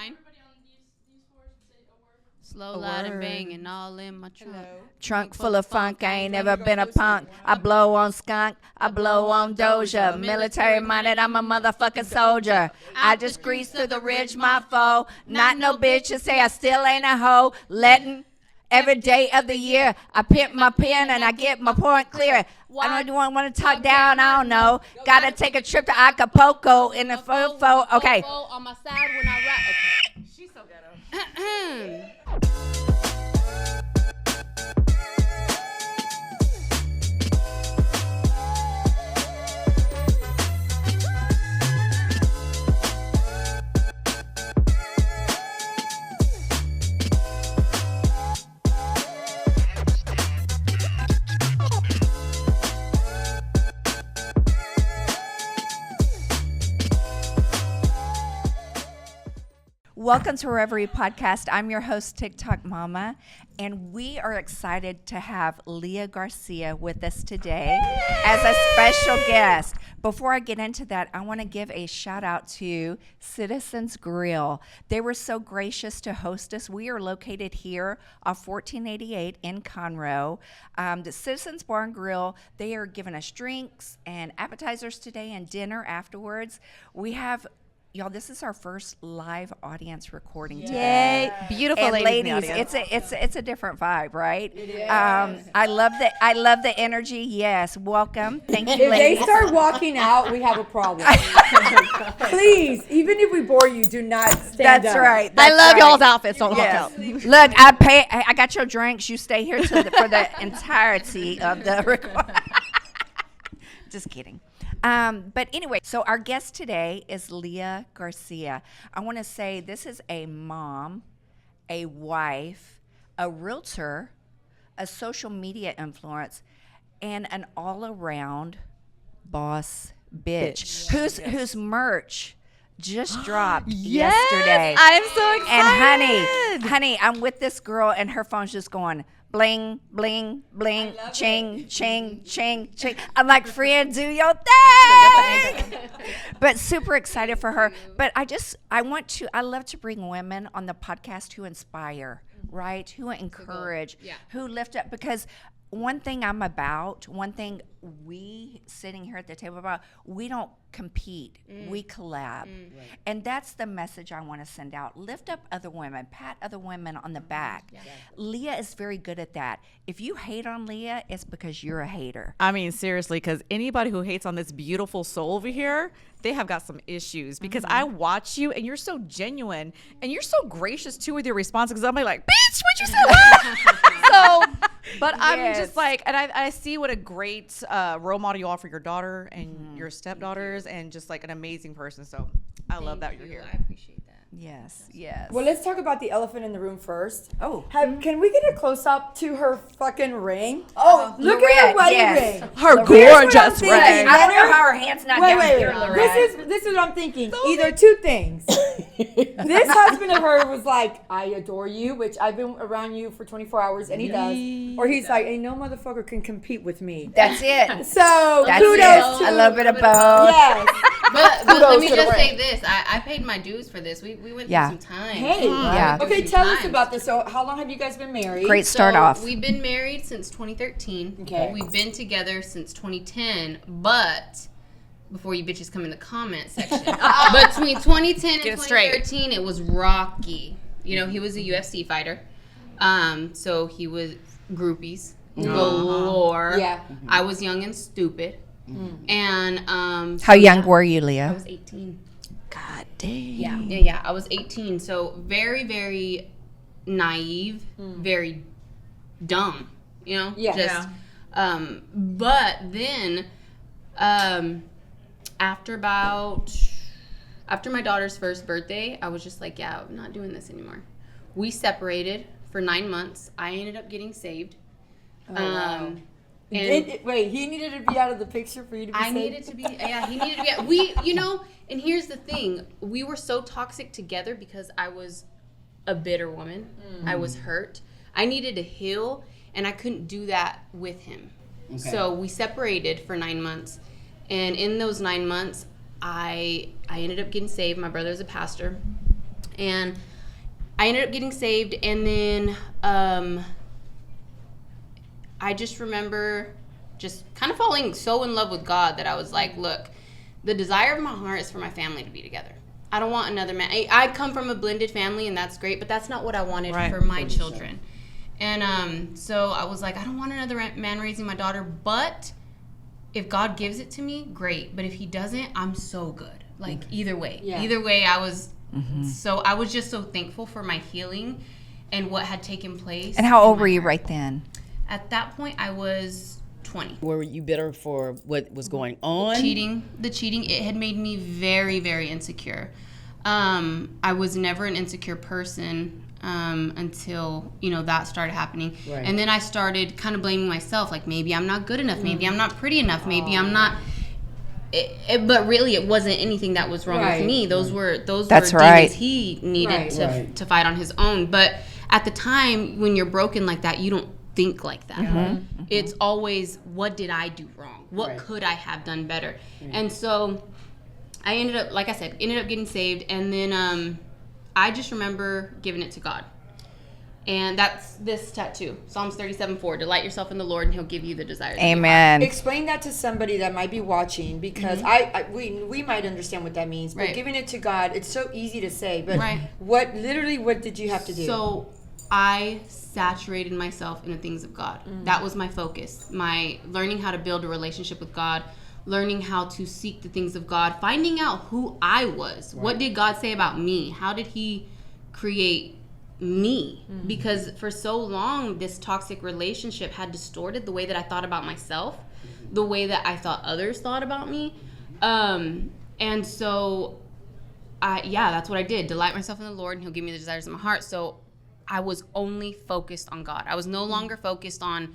Mine? Slow, A loud, and word. banging all in my trunk. Trunk full of funk, I ain't never been a punk. I blow on skunk, I blow on Doja. Military minded, I'm a motherfucking soldier. I just grease through the ridge, my foe. Not no bitch to say I still ain't a hoe. Letting every day of the year, I pimp my pen and I get my point clear. I don't want to talk down, I don't know. Gotta take a trip to Acapulco in the fofo. Okay. On my side when I rap. Okay. She's so ghetto. Welcome to Reverie Podcast. I'm your host, TikTok Mama, and we are excited to have Leah Garcia with us today as a special guest. Before I get into that, I want to give a shout out to Citizens Grill. They were so gracious to host us. We are located here off 1488 in Conroe. The Citizens Bar and Grill, they are giving us drinks and appetizers today and dinner afterwards. We have y'all, this is our first live audience recording today. Yay. Beautiful and ladies in the ladies, audience. it's a different vibe, right? It is. I love the energy. Yes, welcome. Thank you, If ladies. they start walking out, we have a problem. Please, even if we bore you, do not stand That's up. right. I That's love right. y'all's outfits. Don't walk Yes. out. Look, I got your drinks. You stay here for the entirety of the record. Just kidding. But anyway, so our guest today is Leah Garcia. I want to say this is a mom, a wife, a realtor, a social media influence, and an all-around boss bitch. Whose merch just dropped yesterday. I'm so excited. And honey, I'm with this girl, and her phone's just going bling, bling, bling, ching, ching, ching, ching. I'm like, friend, do your thing. But super excited for her. But I love to bring women on the podcast who inspire, right? Who encourage, who lift up. Because one thing we sitting here at the table about, we don't compete, we collab. Right. And that's the message I want to send out. Lift up other women, pat other women on the back. Yeah. Leah is very good at that. If you hate on Leah, it's because you're a hater. I mean, seriously, because anybody who hates on this beautiful soul over here, they have got some issues. Because I watch you, and you're so genuine, and you're so gracious, too, with your responses. Because I'm like, bitch, what you say? So, but I'm just like, and I see what a great role model you are for your daughter and your stepdaughters, and just like an amazing person. So I love that you're here. I appreciate that. Yes. Well, let's talk about the elephant in the room first. Oh. Can we get a close up to her fucking ring? Oh, Look Lorette, at her wedding yes. ring. Her Here's what I'm gorgeous thinking. ring. I don't know how her hand's not down here, Lorette. This is what I'm thinking. Either two things. This husband of hers was like, I adore you, which I've been around you for 24 hours, and he does. Or he's like, ain't no motherfucker can compete with me. That's it. So That's kudos it. to A little bit of both. Yes. But Kudos let me to the just say ring. this. I paid my dues for this. We went through Yeah. some time. Hey. Yeah. Okay, tell us about this. So how long have you guys been married? Great start So off. We've been married since 2013. Okay. We've been together since 2010, but before you bitches come in the comment section, between 2010 and Get it straight. 2013, it was rocky. You know, he was a UFC fighter. So he was groupies galore. Yeah. I was young and stupid. And How young were you, I Leah? was 18. God damn. Yeah. I was 18. So very, very naive, very dumb, you know? Yeah. Just, but then, after my daughter's first birthday, I was just like, yeah, I'm not doing this anymore. We separated for 9 months. I ended up getting saved. Wow. And Wait, he needed to be out of the picture for you to be I saved? needed to be, he needed to be, you know, and here's the thing. We were so toxic together because I was a bitter woman. I was hurt. I needed to heal, and I couldn't do that with him. Okay. So we separated for 9 months, and in those 9 months, I ended up getting saved. My brother's a pastor, And I ended up getting saved, and then I just remember just kind of falling so in love with God that I was like, look, the desire of my heart is for my family to be together. I don't want another man. I come from a blended family, and that's great, but that's not what I wanted for my children. And so I was like, I don't want another man raising my daughter, but if God gives it to me, great. But if he doesn't, I'm so good. Like, either way. Yeah. Either way, I was I was just so thankful for my healing and what had taken place. And how old were you right then? At that point, I was 20. Were you bitter for what was going on? The cheating, it had made me very, very insecure. I was never an insecure person until, that started happening. Right. And then I started kind of blaming myself, like maybe I'm not good enough, maybe I'm not pretty enough, maybe I'm not. But really, it wasn't anything that was wrong with me. Those were demons he needed to fight on his own. But at the time, when you're broken like that, you don't think like that. It's always, what did I do wrong? What could I have done better? And so I ended up, like I said, getting saved. And then I just remember giving it to God. And that's this tattoo, Psalms 37:4. Delight yourself in the Lord, and he'll give you the desires. Amen. Explain that to somebody that might be watching, because we might understand what that means. But giving it to God, it's so easy to say. But what did you have to do? So I saturated myself in the things of God. That was my focus. My learning how to build a relationship with God, learning how to seek the things of God, finding out who I was. What did God say about me? How did he create me? Because for so long, this toxic relationship had distorted the way that I thought about myself, the way that I thought others thought about me. And so that's what I did. Delight myself in the Lord, and he'll give me the desires of my heart. So I was only focused on God. I was no longer focused on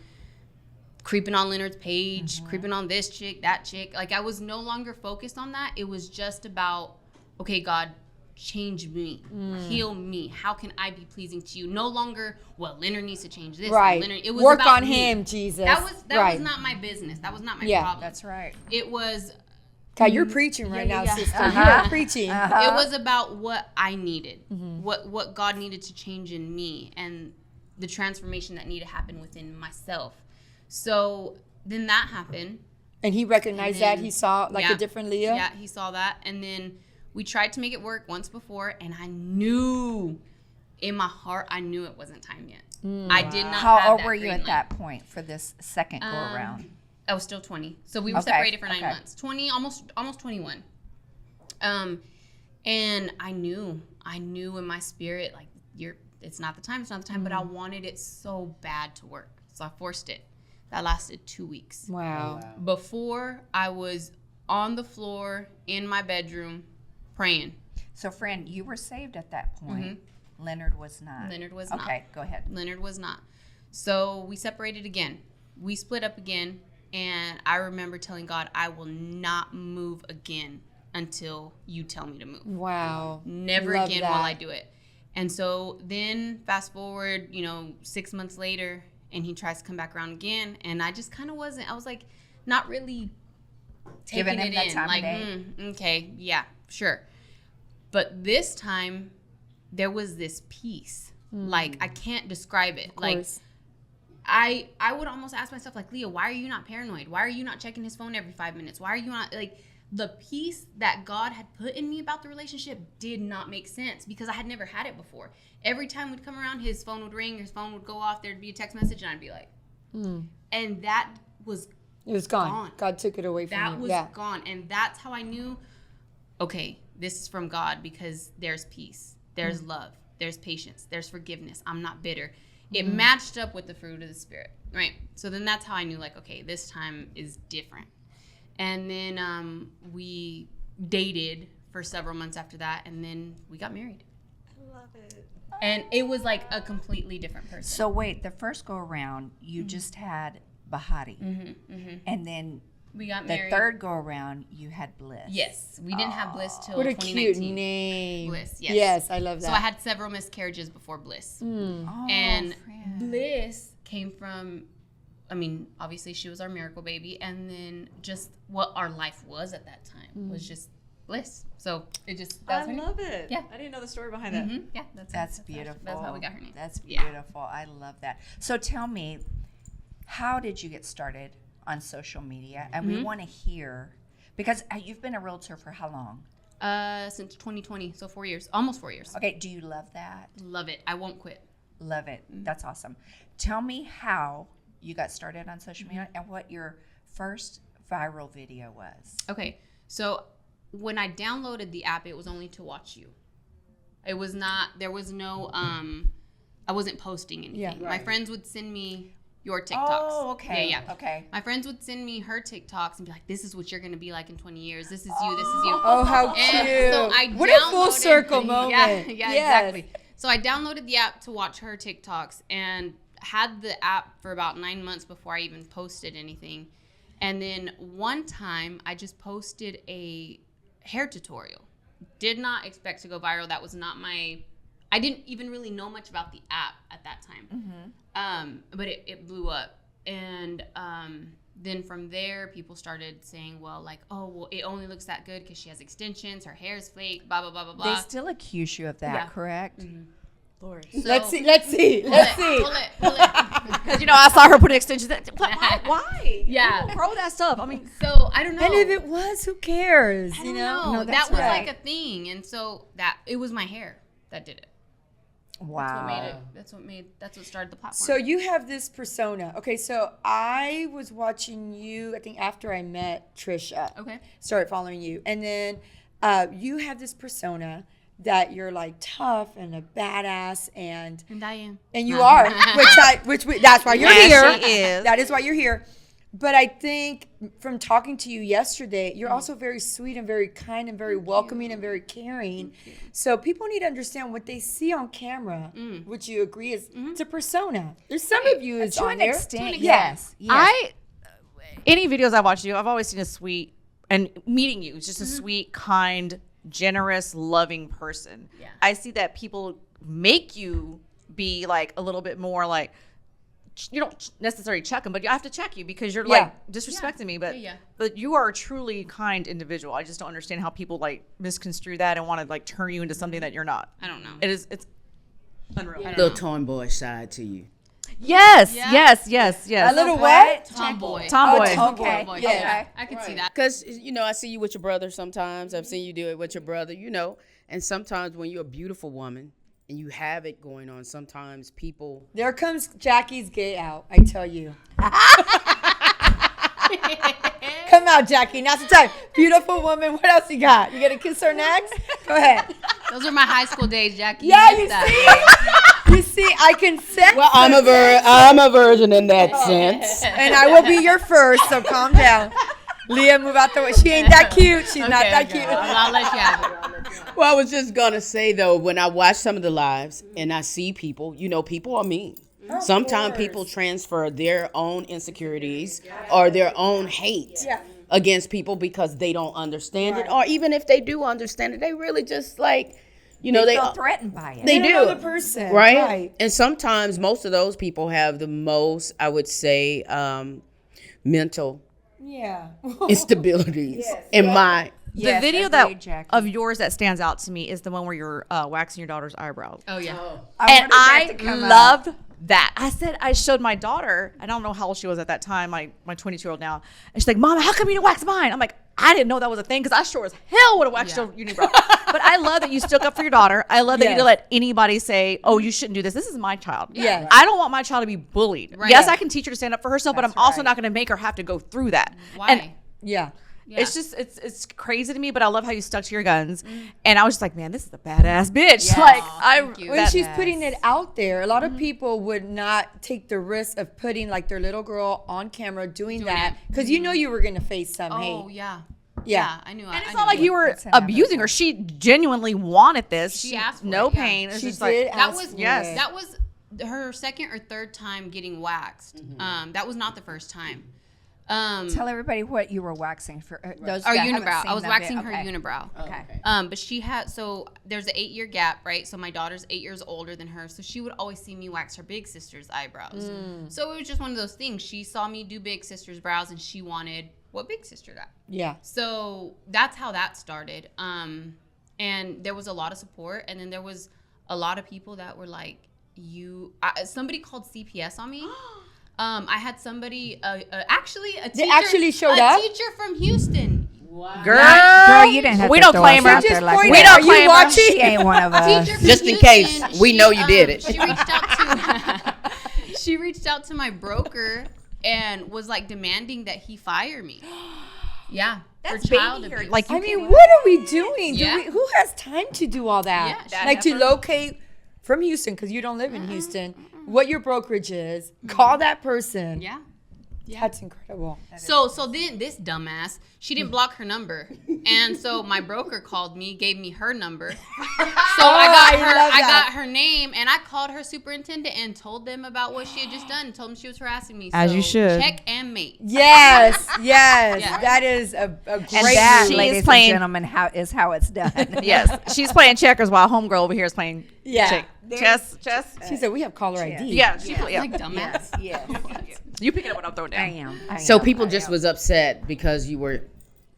creeping on Leonard's page, creeping on this chick, that chick. Like, I was no longer focused on that. It was just about, okay, God, change me, heal me. How can I be pleasing to you? No longer, well, Leonard needs to change this. Right. Leonard, it was work about on me. him, Jesus. That was not my business. That was not my problem. That's right. It was. God, you're preaching right now, sister. You are preaching. It was about what I needed, what God needed to change in me, and the transformation that needed to happen within myself. So then that happened. And he recognized that. He saw a different Leah. Yeah, he saw that. And then we tried to make it work once before, and I knew in my heart, I knew it wasn't time yet. I did not How have old that were you green at light. that point for this second go around? I was still 20. So we were separated for 9 months. 20, almost 21. And I knew in my spirit, like, it's not the time, but I wanted it so bad to work. So I forced it. That lasted 2 weeks. Wow. Before, I was on the floor in my bedroom praying. So, friend, you were saved at that point. Leonard was not. Leonard was not. Okay, go ahead. Leonard was not. So we separated again. We split up again. And I remember telling God, I will not move again until you tell me to move. Wow. Never again will I do it. And so then fast forward, 6 months later, and he tries to come back around again. And I just kind of wasn't, I was like, not really taking it in. Like, okay, yeah, sure. But this time, there was this peace. Like, I can't describe it. Like, I would almost ask myself, like, Leah, why are you not paranoid? Why are you not checking his phone every 5 minutes? Why are you not, like, the peace that God had put in me about the relationship did not make sense because I had never had it before. Every time we'd come around, his phone would ring, his phone would go off, there'd be a text message, and I'd be like, and that was It was gone. God took it away from you. That was gone. And that's how I knew, okay, this is from God because there's peace, there's love, there's patience, there's forgiveness. I'm not bitter. It matched up with the fruit of the Spirit, right? So then that's how I knew, like, okay, this time is different. And then we dated for several months after that, and then we got married. I love it. And it was like a completely different person. So wait, the first go around, you just had Bahati. And then we got the married. third go around, you had Bliss. Yes. We didn't have Bliss till What a 2019. cute name. Bliss, yes. Yes, I love that. So I had several miscarriages before Bliss. Oh, And friend. Bliss came from, I mean, obviously she was our miracle baby. And then just what our life was at that time was just bliss. So it just I that's her name. love it. Yeah. I didn't know the story behind that. Mhm. Yeah, That's beautiful. That's how we got her name. That's Yeah. beautiful. I love that. So tell me, how did you get started on social media? And we want to hear, because you've been a realtor for how long? Since 2020, so 4 years, almost 4 years. Okay, do you love that? Love it. I won't quit. Love it. That's awesome. Tell me how you got started on social media and what your first viral video was. Okay, so when I downloaded the app, it was only to watch you. It was not. There was no. I wasn't posting anything. Yeah. My friends would send me your TikToks. Oh, okay. Yeah, yeah. Okay. My friends would send me her TikToks and be like, "This is what you're gonna be like in 20 years. This is you. This is you." Oh, how cute. And so I What a full downloaded- circle moment. Yeah, Yes. exactly. So I downloaded the app to watch her TikToks and had the app for about 9 months before I even posted anything. And then one time I just posted a hair tutorial. Did not expect to go viral. That was not my, I didn't even really know much about the app at that time. But it blew up. And then from there, people started saying, well, like, oh, well, it only looks that good because she has extensions, her hair is fake, blah, blah, blah, blah, blah. They still accuse you of that, Yeah. correct? Lord. So- Let's see. Let's see. Pull Let's it, see. pull it, pull it. Because, you know, I saw her put extensions. Why? Yeah. People grow that stuff. I mean, So I don't know. And if it was, who cares? I You don't know? know. No, That that's was right. like a thing. And so it was my hair that did it. Wow. That's what started the platform. So you have this persona. Okay, so I was watching you, I think after I met Trisha. Okay. Started following you. And then you have this persona that you're like tough and a badass and I am. you are, that's why you're Yes, here. she is. That is why you're here. But I think from talking to you yesterday, you're also very sweet and very kind and very welcoming and very caring. So people need to understand what they see on camera, which you agree is it's a persona. There's some of you is To on an there. extent, Yeah. yes. any videos I watch you, I've always seen a sweet, and meeting you, just a sweet, kind, generous, loving person. Yeah. I see that people make you be like a little bit more like, you don't necessarily check them, but you have to check you because you're like disrespecting me. But Yeah. but you are a truly kind individual. I just don't understand how people like misconstrue that and want to like turn you into something that you're not. I don't know. It's unreal. Little tomboy side to you. Yes, Yeah. yes. A little what? Tomboy. Tomboy. Okay. Tomboy. Yeah. Yeah. I could see that. Because, you know, I see you with your brother sometimes. I've seen you do it with your brother, you know. And sometimes when you're a beautiful woman and you have it going on, sometimes people... There comes Jackie's gay out, I tell you. Come out, Jackie. Now's the time. Beautiful woman. What else you got? You gonna kiss her next? Go ahead. Those were my high school days, Jackie. Yeah, missed you that. see? You see, I can sense Well, I'm a virgin in that sense. and I will be your first, so calm down. Leah, move out the way. She ain't that cute. She's not that cute. I'll let you have it. Well, I was just going to say, though, when I watch some of the lives and I see people, you know, people are mean. Sometimes people transfer their own insecurities or their own hate against people because they don't understand it. Or even if they do understand it, they really just like, you know, They feel threatened by it. They You do. know the person, Right? And sometimes most of those people have the most, I would say, mental Yeah. instabilities in my... Yes, the video agreed, that Jackie. of yours that stands out to me is the one where you're waxing your daughter's eyebrows. Oh, yeah. And wanted that to I come out. loved that. I said, I showed my daughter, I don't know how old she was at that time, my 22-year-old now. And she's like, Mama, how come you didn't wax mine? I'm like, I didn't know that was a thing because I sure as hell would have waxed your unibrow. But I love that you stuck up for your daughter. I love that you Yes. didn't let anybody say, oh, you shouldn't do this. This is my child. Yeah. I don't want my child to be bullied. Right. Yes, Yeah. I can teach her to stand up for herself, but I'm That's also right. not going to make her have to go through that. Why? And Yeah. Yeah. it's just it's crazy to me, but I love how you stuck to your guns. And I was just like, man, this is a badass bitch. Yes. Like Thank you. When she's putting Yes. it out there, a lot of people would not take the risk of putting like their little girl on camera doing that it. because you know you were gonna face some Oh, hate. yeah. Yeah. I knew. and it's not like you were That's another abusing her. She genuinely wanted this. She asked for no it, yeah. pain. It's She just did like That ask was for yes. it. That was her second or third time getting waxed. That was not the first time. Tell everybody what you were waxing for those Our that haven't unibrow. seen I was the waxing vid- her okay. unibrow. Okay. But she had, so there's an 8-year gap, right? So my daughter's 8 years older than her. So she would always see me wax her big sister's eyebrows. So it was just one of those things. She saw me do big sister's brows and she wanted what Big Sister got. Yeah. So that's how that started. And there was a lot of support, and then there was a lot of people that were like, somebody called CPS on me. I had somebody, actually a teacher. They actually showed up? A teacher from Houston. Wow. Girl, you didn't have we to don't throw claim us her. out there like We that. don't Are you claim her. watching? She ain't one of us. Teacher from Just in Houston, case, we know you did it. She reached out to she reached out to my broker and was like demanding that he fire me. Yeah, That's for child baby abuse. hair. Like, I mean, what are we doing? Yeah. Who has time to do all that? Yeah, like to locate from Houston, because you don't live in Houston, what your brokerage is, call that person. yeah. That's incredible. So then this dumbass, she didn't block her number, and so my broker called me, gave me her number. So I got her name, and I called her superintendent and told them about what she had just done. Told them she was harassing me. As you should. Check and mate. Yes, yes. Yeah. That is a great And that, move. ladies playing- and gentlemen, is how it's done. Yes, she's playing checkers while homegirl over here is playing Yeah. chess. She said, we have caller ID. Yeah, she's Yeah, like dumbass. Yes. You picking up what I'm throwing I down. am. So people just was upset because you were.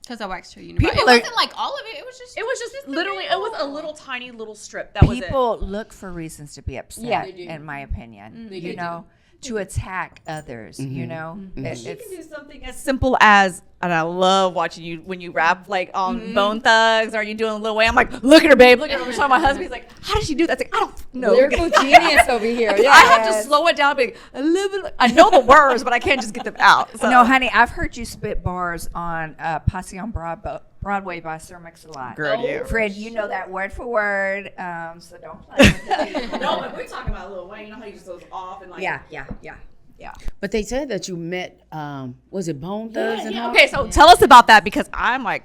Because I waxed her unibrow. People It are- wasn't like all of it. It was just. It was just literally, it was a little tiny little strip. That was it. People look for reasons to be upset, Yeah. in my opinion. Mm. You know, to attack others, you know? Mm-hmm. You can do something as simple as, and I love watching you when you rap like on Bone Thugs or you doing a little way. I'm like, look at her, babe. Look at her. I'm showing my husband. He's like, how does she do that? It's like, I don't know. Lyrical genius over here. Yeah. I have to slow it down. Be like, a little bit. I know the words, but I can't just get them out. So. No, honey, I've heard you spit bars on Posse on Broadway by Sir Mix-a-Lot. Girl, you. Fred, you know that word for word, so don't play with it. No, but we're talking about Lil Wayne. You know how he just goes off and like. Yeah. But they said that you met. Was it Bone Thugs and all? Okay, so tell us about that because I'm like,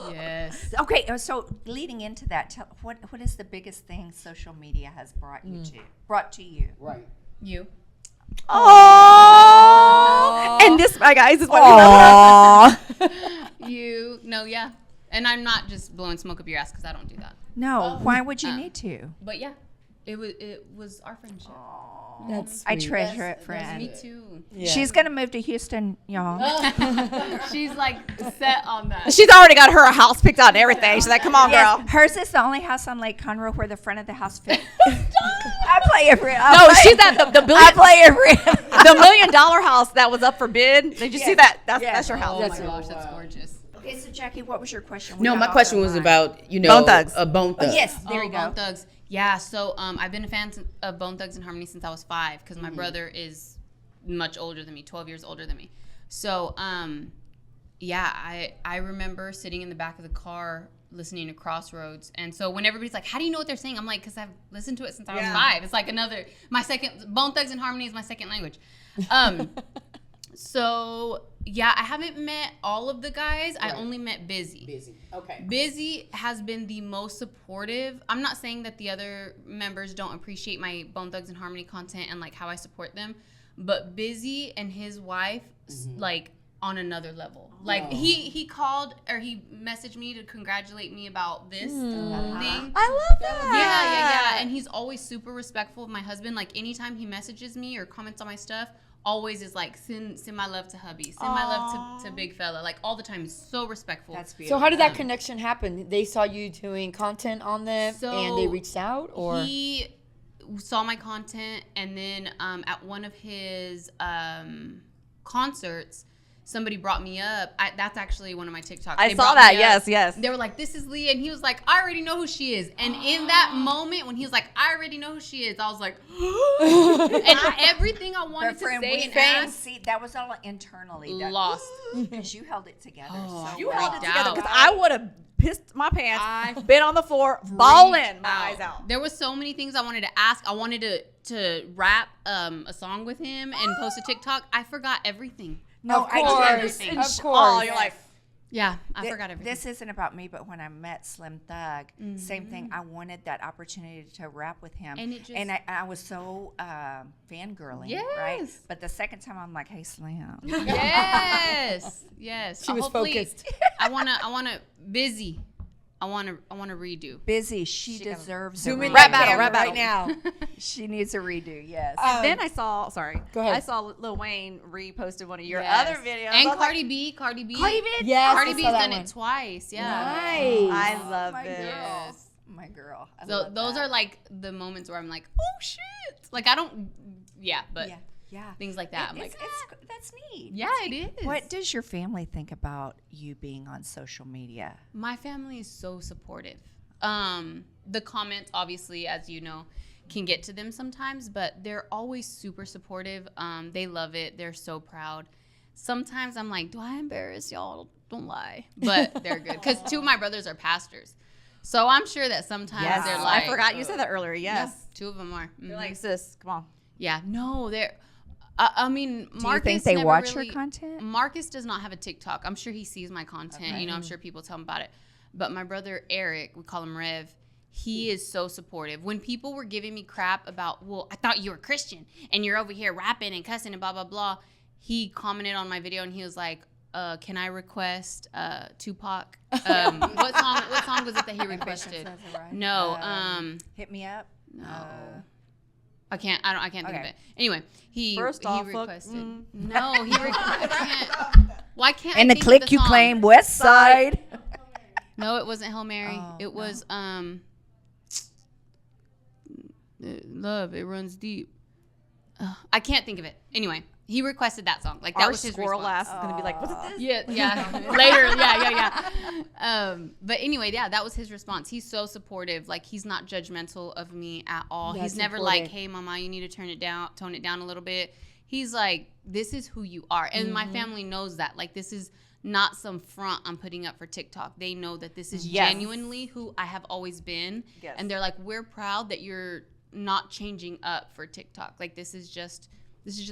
Yes. Okay, so leading into that, what is the biggest thing social media has brought to you? Right. You. oh. And this, my guys, is what we love. You. No, yeah. And I'm not just blowing smoke up your ass because I don't do that. No, why would you need to? But yeah, it was our friendship. That's I sweet. treasure it, friend. Me too. Yeah. She's gonna move to Houston, y'all. She's like set on that. She's already got her house picked out and everything. She's like, come on, girl. Yes, hers is the only house on Lake Conroe where the front of the house fits. I play it for No, she's at the I billion, play it for the $1 million house that was up for bid. Did you see that? That's your house. Oh That's my it. gosh, that's gorgeous. Okay, so Jackie, what was your question? No, my question was about Bone Thugs. Bone Thugs. Yes, there you go. Bone Thugs. Yeah, so I've been a fan of Bone Thugs and Harmony since I was 5 because my brother is much older than me, 12 years older than me. So, yeah, I remember sitting in the back of the car listening to Crossroads. And so when everybody's like, how do you know what they're saying? I'm like, because I've listened to it since I was 5. It's like Bone Thugs and Harmony is my second language. So, yeah, I haven't met all of the guys. I only met Busy. Okay. Busy has been the most supportive. I'm not saying that the other members don't appreciate my Bone Thugs and Harmony content and like how I support them, but Busy and his wife like on another level. Like he called or he messaged me to congratulate me about this thing. I love that. Yeah. And he's always super respectful of my husband. Like anytime he messages me or comments on my stuff, always is like send my love to hubby, send my love to big fella. Like all the time, he's so respectful. That's beautiful. So how did that connection happen? They saw you doing content on them and they reached out, or he saw my content, and then at one of his concerts, somebody brought me up. That's actually one of my TikToks. I They saw brought that. me up. Yes. They were like, "This is Leah," and he was like, "I already know who she is." And in that moment, when he was like, "I already know who she is," I was like, and everything I wanted to say and ask, see, that was all internally. lost. Because you held it together. Oh, so You well. held it together Doubt. because I would have pissed my I pants, been on the floor, bawling my eyes out. There was so many things I wanted to ask. I wanted to rap a song with him and post a TikTok. I forgot everything. No, Of I course. did Of understand. course. Oh, you're like, Yeah, I forgot everything. This isn't about me, but when I met Slim Thug, same thing. I wanted that opportunity to rap with him, And it just- I was so fangirling, Yes. right? But the second time, I'm like, "Hey, Slim." Yes. She was Hopefully, focused. I wanna busy. I want to redo. Busy. She deserves Zoom a in redo. Rap that battle, camera rap right battle. now. She needs a redo. Yes. Then I saw, Go ahead. I saw Lil Wayne reposted one of your Yes. other videos. And I was like, Cardi B. Yes, Cardi I B's saw that done one. it twice. Yeah. Nice. I love my it. girl. Yes. My girl. I So love those that. are like the moments where I'm like, oh shit. Like I don't. Yeah, but Yeah. things like that. I'm like, That's neat. yeah, it is. What does your family think about you being on social media? My family is so supportive. The comments, obviously, as you know, can get to them sometimes, but they're always super supportive. They love it. They're so proud. Sometimes I'm like, do I embarrass y'all? Don't lie. But they're good. Because 2 of my brothers are pastors. So I'm sure that sometimes they're like. I forgot you said that earlier. Yes. No, 2 of them are. They're like, sis, come on. Yeah. No, they're. I mean, Do you Marcus think they never watch really, your content? Marcus does not have a TikTok. I'm sure he sees my content. Okay. You know, I'm sure people tell him about it. But my brother Eric, we call him Rev, he is so supportive. When people were giving me crap about, well, I thought you were Christian and you're over here rapping and cussing and blah, blah, blah, he commented on my video and he was like, can I request Tupac? What song was it that he requested? No. Hit me up. No. I can't think of Okay. it. Anyway, he First off, look, requested. No, I can't. Why can't And I the think of click the you song? claim, West Side. No, it wasn't Hail Mary. Oh, It was Love. It runs deep. I can't think of it. Anyway, he requested that song. Like that Our was his squirrel response. ass is gonna be like, was it this? Yeah. Later. Yeah. But anyway, yeah, that was his response. He's so supportive. Like he's not judgmental of me at all. That's He's never important. like, hey, mama, you need to tone it down a little bit. He's like, this is who you are. And my family knows that. Like this is not some front I'm putting up for TikTok. They know that this is Yes. genuinely who I have always been. Yes. And they're like, we're proud that you're not changing up for TikTok. Like this is just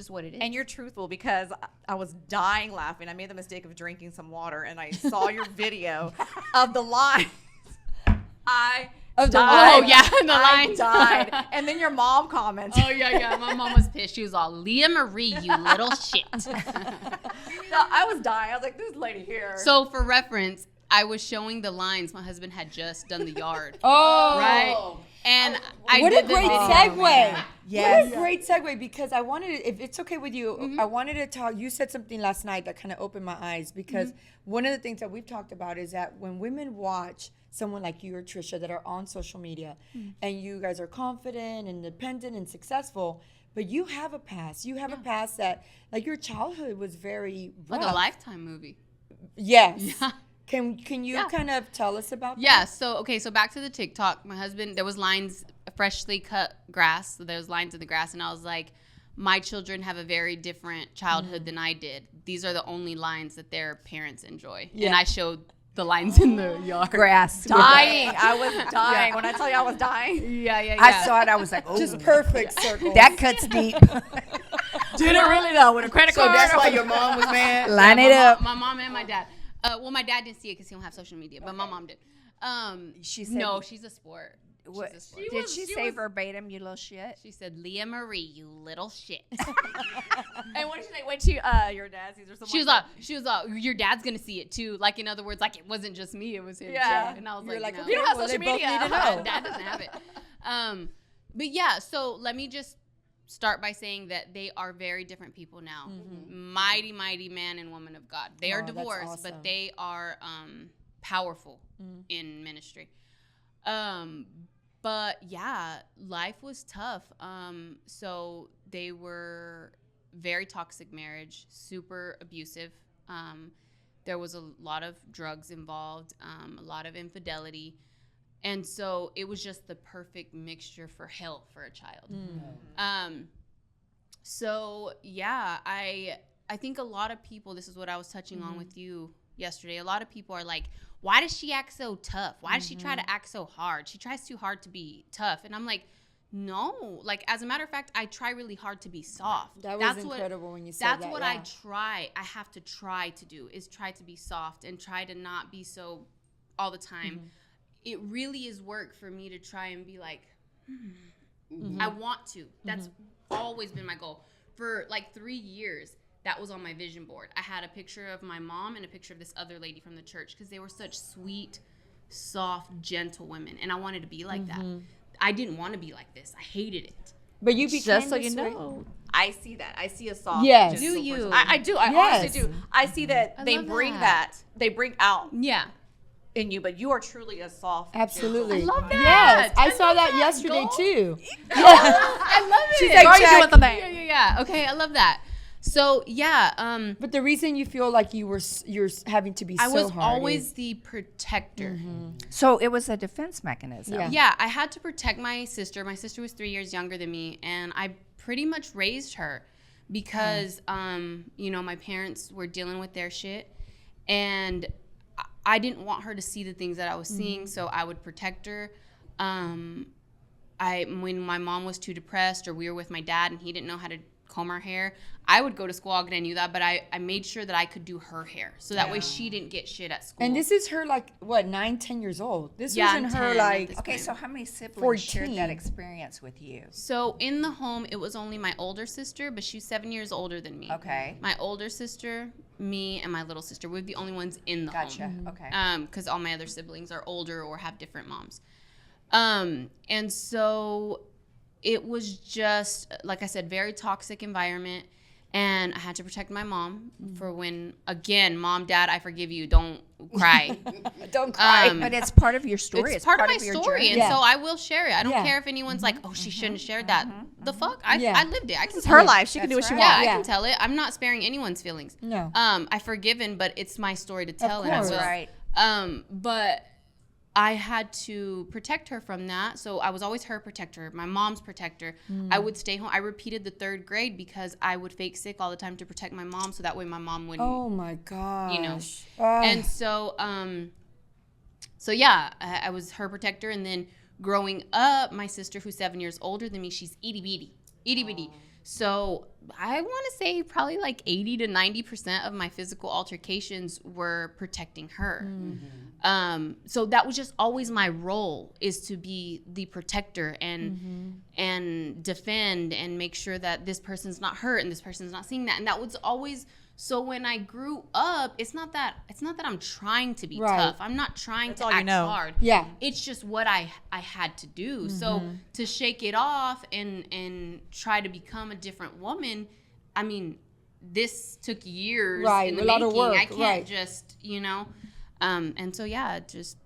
what it is. And you're truthful because I was dying laughing. I made the mistake of drinking some water and I saw your video of the lines. Of the died. Oh, yeah, the I lines. died. And then your mom comments. Oh yeah. My mom was pissed. She was all, Leah Marie, you little shit. I was dying. I was like, this lady here. So for reference, I was showing the lines. My husband had just done the yard. Oh, Right? And I What did a the great video. segue. Yes. What a great segue because I wanted to, if it's okay with you, I wanted to talk. You said something last night that kind of opened my eyes because one of the things that we've talked about is that when women watch someone like you or Trisha that are on social media and you guys are confident, independent, and successful, but you have a past. You have a past that, like, your childhood was very rough. Like a Lifetime movie. Yes. Yeah. Can you kind of tell us about that? Yeah, so back to the TikTok. My husband, there was lines, freshly cut grass, so there was lines in the grass, and I was like, my children have a very different childhood than I did. These are the only lines that their parents enjoy. Yeah. And I showed the lines in the yard. Grass. dying. I was dying. When I tell you I was dying. Yeah. I saw it. I was like, oh, Just perfect circles. that cuts deep. Did it really though? With a credit So card? that's why your mom was mad? Line it up. My mom and my dad. Well, my dad didn't see it because he don't have social media, but my mom did. She said, No, she's a sport. What, She's a sport. did she say verbatim, you little shit? She said, Leah Marie, you little shit. And what did she say? Wait to your dad sees or something. She was like, your dad's gonna see it too. Like, in other words, like it wasn't just me, it was him Yeah. too. And I was You're like, no. okay, You don't have well, social they both media. need to My know. dad doesn't have it. But yeah, so let me just start by saying that they are very different people now. Mighty, mighty man and woman of God. They are Oh, that's divorced, awesome. but they are powerful in ministry. But yeah, life was tough. So they were very toxic marriage, super abusive. There was a lot of drugs involved, a lot of infidelity. And so it was just the perfect mixture for hell for a child. So yeah, I think a lot of people, this is what I was touching on with you yesterday. A lot of people are like, why does she act so tough? Why does she try to act so hard? She tries too hard to be tough. And I'm like, no. Like, as a matter of fact, I try really hard to be soft. That was incredible when you said that. That's what yeah. I have to try to do, is try to be soft and try to not be so all the time. It really is work for me to try and be like, I want to. That's always been my goal. For like 3 years, that was on my vision board. I had a picture of my mom and a picture of this other lady from the church because they were such sweet, soft, gentle women, and I wanted to be like that. I didn't want to be like this. I hated it. But you became Just so you this way. know, I see that. I see a soft. Yes. gentle Do you? person. I do. I Yes. honestly do. I see that I they love bring that. They bring out Yeah. in you, but you are truly a soft. Absolutely. I love that. Yes, I I saw love that that. yesterday Go. too. I love it. She's like, Girl, you check. doing something. Yeah. Okay, I love that. So yeah, But the reason you feel like you're having to be I so was hard always is- the protector. So it was a defense mechanism. Yeah. Yeah, I had to protect my sister. My sister was 3 years younger than me, and I pretty much raised her because, you know, my parents were dealing with their shit, and I didn't want her to see the things that I was seeing, so I would protect her. When my mom was too depressed, or we were with my dad and he didn't know how to comb our hair, I would go to school. I knew that, but I made sure that I could do her hair, so that way she didn't get shit at school. And this is her like what 9-10 years old. This Yeah, wasn't I'm her 10 like at this Okay, point. so how many siblings shared 14. that experience with you? So in the home, it was only my older sister, but she's 7 years older than me. Okay. My older sister, me, and my little sister were the only ones in the Gotcha. home. Okay. Because all my other siblings are older or have different moms. And so it was just, like I said, very toxic environment. And I had to protect my mom for when, again, Mom, Dad, I forgive you. Don't cry. don't cry. Um, But it's part of your story. It's part of my your story, journey. and Yeah. so I will share it. I don't Yeah. care if anyone's like, "Oh, she shouldn't have shared that." The fuck? Yeah. I lived it. I can It's tell her it. life. She can do what That's she right. Yeah, wants. I Yeah. can tell it. I'm not sparing anyone's feelings. No. I've forgiven, but it's my story to tell, and I course. will. Right. But I had to protect her from that, so I was always her protector, my mom's protector. I would stay home. I repeated the 3rd grade because I would fake sick all the time to protect my mom, so that way my mom wouldn't. Oh my gosh. You know. Ah. And so, so yeah, I was her protector. And then growing up, my sister, who's 7 years older than me, she's itty bitty. So I want to say probably like 80 to 90% of my physical altercations were protecting her. So that was just always my role, is to be the protector and defend and make sure that this person's not hurt and this person's not seeing that. And that was always. So when I grew up, it's not that I'm trying to be Right. tough. I'm not trying That's to all you act know. hard. Yeah. It's just what I had to do. So to shake it off and try to become a different woman, I mean, this took years Right, in the a lot making. of work, I can't right. just, and so yeah, just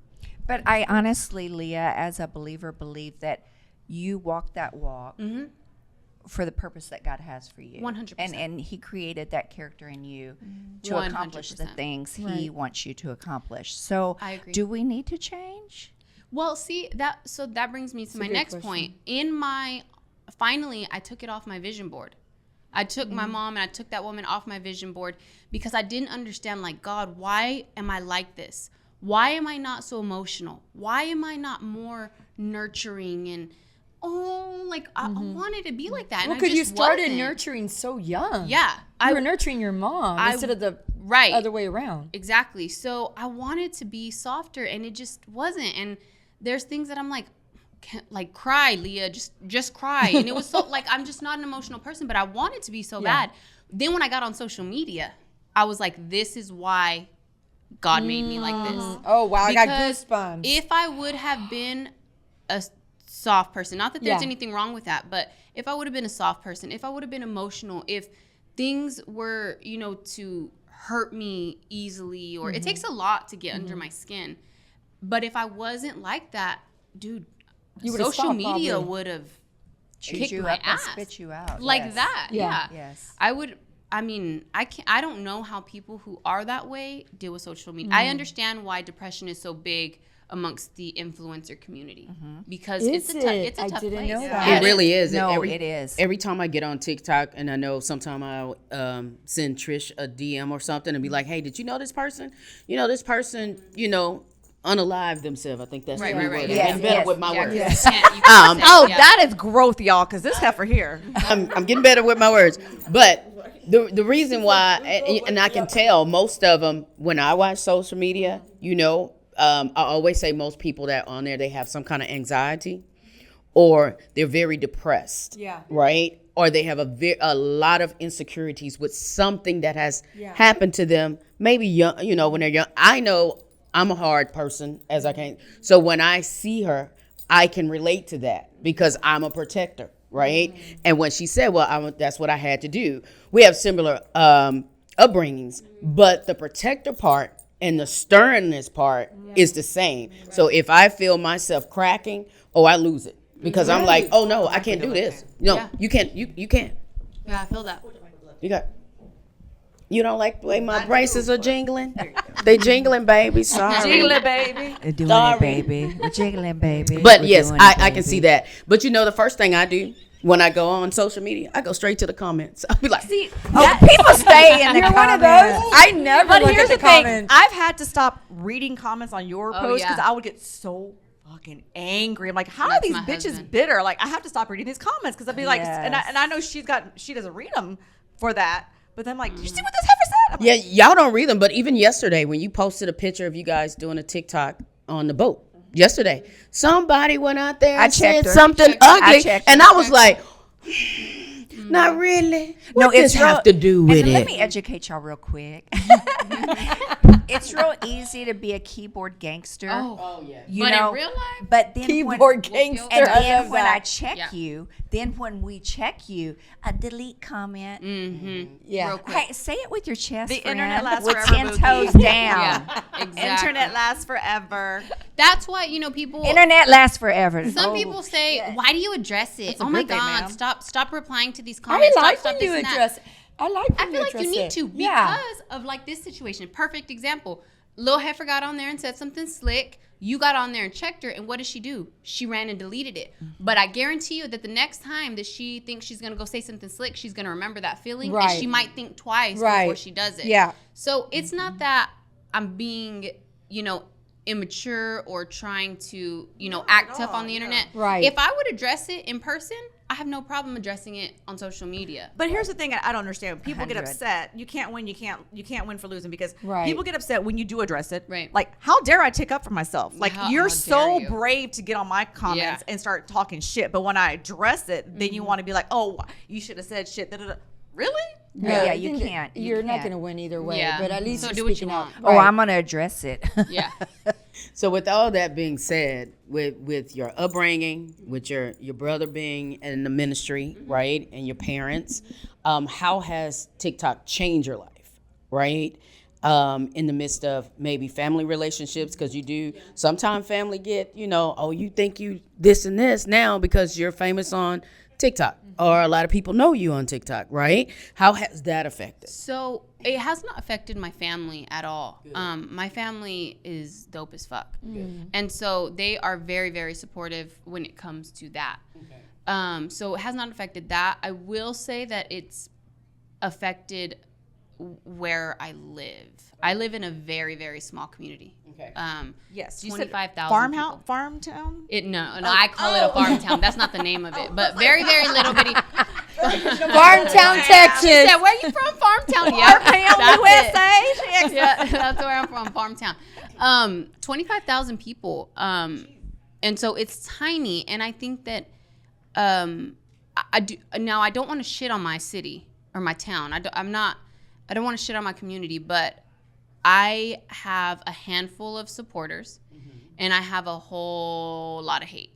But I honestly, Leah, as a believer, believe that you walk that walk for the purpose that God has for you. 100%. And He created that character in you to accomplish the 100%. things He wants you to accomplish. So I agree. do we need to change? Well, see that brings me to my good next question. point. Finally, I took it off my vision board. I took my mom and I took that woman off my vision board because I didn't understand, like, God, why am I like this? Why am I not so emotional? Why am I not more nurturing and I wanted to be like that. And Well, I because you just started wasn't. nurturing so young. Yeah, You were nurturing your mom instead of the right. other way around. Exactly. So I wanted to be softer, and it just wasn't. And there's things that I'm like, cry, Leah, just cry. And it was so like, I'm just not an emotional person, but I wanted to be so bad. Then when I got on social media, I was like, this is why God made me like this. Oh wow, I got Because goosebumps. if I would have been a soft person, not that there's Yeah. anything wrong with that, but if I would have been a soft person, if I would have been emotional, if things were, to hurt me easily, or it takes a lot to get under my skin. But if I wasn't like that, dude, You would've social stopped, media probably. would have Chew kicked you my up and ass. spit you out. Like Yes. that. Yeah. Yeah. Yes. I don't know how people who are that way deal with social media. I understand why depression is so big amongst the influencer community because Is it's a it? it's a I tough didn't place. know Yeah, that. It really is. No, it is. Every time I get on TikTok, and I know sometime I'll send Trish a DM or something and be like, hey, did you know this person? This person, unalive themselves. I think that's the Right, word. right, right. I'm Yes, getting better yes, with my Yeah, words. you can't- you can't say- Oh, yeah. that is growth, y'all, because this heifer here. I'm getting better with my words. But the reason why, and I can tell most of them, when I watch social media, I always say most people that are on there, they have some kind of anxiety or they're very depressed. Yeah. Right? Or they have a lot of insecurities with something that has happened to them, maybe young, when they're young. I know I'm a hard person as I can. So when I see her, I can relate to that because I'm a protector, right? And when she said, well, that's what I had to do. We have similar upbringings, but the protector part and the sternness part is the same. So if I feel myself cracking, I lose it because I'm like, oh no, I can't do this. No, you can't. You can't. Yeah, I feel that. You don't like the way my braces are jingling? They jingling, baby. Sorry. Jingling, baby. We're doing Sorry. it, baby. We're jiggling, baby. But We're yes, doing I it, can baby. see that. But the first thing I do when I go on social media, I go straight to the comments. I'll be like, People stay in the You're one of comments. those. I never But look here's at the the thing. comments. I've had to stop reading comments on your posts because yeah. I would get so fucking angry. I'm like, how are That's these my bitches husband. bitter? Like, I have to stop reading these comments because I'd be like, and Yes. I know she doesn't read them for that. But then I'm like, did you see what this heifer said? I'm yeah, like, y'all don't read them. But even yesterday, when you posted a picture of you guys doing a TikTok on the boat, yesterday, somebody went out there I and said checked her. something I ugly. checked And her. I was like, not really. What it's does have to do and with Let it? me educate y'all real quick. It's real easy to be a keyboard gangster. Oh, yeah. You but know, in real life, but then Keyboard when, gangster. and I then love when that. I check Yeah. you, then when we check you, a delete comment. Yeah. real quick. Hey, say it with your chest. The friend, internet lasts with forever, 10 Boogie. toes down. Yeah, exactly. internet lasts forever. That's why people. Internet lasts forever. Some people say, "Why do you address it? a Oh my good thing, God! ma'am. Stop replying to these I comments. like stop when you this and that." address it. I like when I feel like you need address to it. Yeah. because of like this situation. Perfect example. Lil Heifer got on there and said something slick. You got on there and checked her, and what did she do? She ran and deleted it. But I guarantee you that the next time that she thinks she's gonna go say something slick, she's gonna remember that feeling, Right. and she might think twice Right. before she does it. Yeah. So it's not that I'm being, immature or trying to, act tough on the internet. Right. If I would address it in person, I have no problem addressing it on social media. But here's the thing I don't understand. People get 100. upset. You can't win. You can't win for losing because Right. people get upset when you do address it. Right. Like, how dare I take up for myself? Like, How you're dare so you. brave to get on my comments and start talking shit. But when I address it, then you want to be like, oh, you should have said shit. Da, da, da. Really? Yeah, I you think that can't. You You're not can't. going to win either way, Yeah. but at least So you're do what you speaking out. want. Oh, Right. I'm gonna address it. Yeah. So with all that being said, with your upbringing, with your brother being in the ministry, right, and your parents, how has TikTok changed your life, right? In the midst of maybe family relationships, because you do sometimes family get, you think you this and this now because you're famous on TikTok, or a lot of people know you on TikTok, right? How has that affected? So it has not affected my family at all. My family is dope as fuck. And so they are very, very supportive when it comes to that. So it has not affected that. I will say that it's affected where I live. I live in a very, very small community. Okay. Yes. You said 25,000 farmhouse, people. farm town. No, I call it a farm town. That's not the name of it, but very, very little bitty. Farmtown, Texas. Yeah, where you from? Farmtown. Yeah, that's it. USA. Yeah, that's where I'm from, Farmtown. 25,000 people. And so it's tiny. And I think that I do now. I don't want to shit on my city or my town. I don't want to shit on my community, but I have a handful of supporters, and I have a whole lot of hate.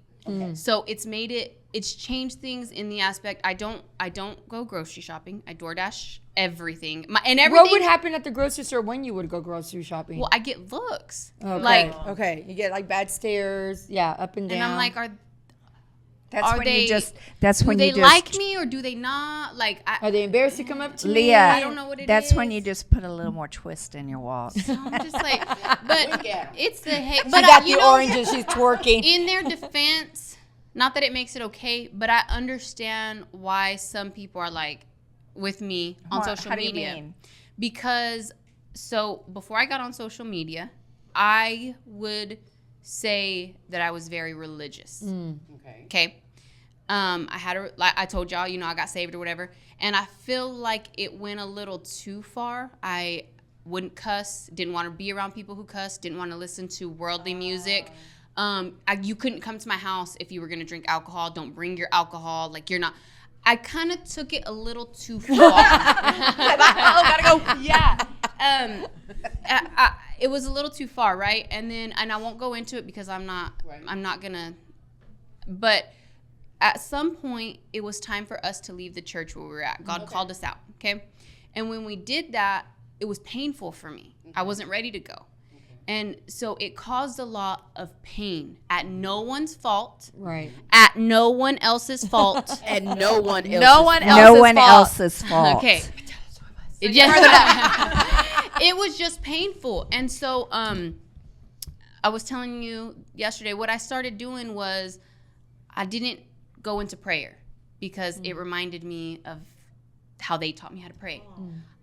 So it's changed things in the aspect. I don't go grocery shopping. I DoorDash everything. Everything. What would happen at the grocery store when you would go grocery shopping? Well, I get looks. Okay. Okay. You get like bad stares. Yeah, up and down. And I'm like, That's Are when they- you just. That's do when they you just. like me or do they not? Like, Are they embarrassed to come up to me? Leah, I don't know what it that's when is. you just put a little more twist in your walk. I'm just like, but it's the hate. She But got the oranges. She's twerking. in their defense, not that it makes it okay, but I understand why some people are like with me on What? social How do you media. mean? Because before I got on social media, I would say that I was very religious. Okay. I told y'all, I got saved or whatever. And I feel like it went a little too far. I wouldn't cuss, didn't want to be around people who cuss, didn't want to listen to worldly music. You couldn't come to my house if you were going to drink alcohol. Don't bring your alcohol. Like, you're not. I kind of took it a little too far. Gotta go. Yeah. it was a little too far, right? And I won't go into it because I'm not gonna. But at some point, it was time for us to leave the church where we were at. God called us out, okay? And when we did that, it was painful for me. I wasn't ready to go. And so it caused a lot of pain at no one's fault. Right. At no one else's fault. And no one else. No one else's No one fault. else's fault. Okay. It was just painful. And so I was telling you yesterday, what I started doing was I didn't go into prayer because it reminded me of how they taught me how to pray.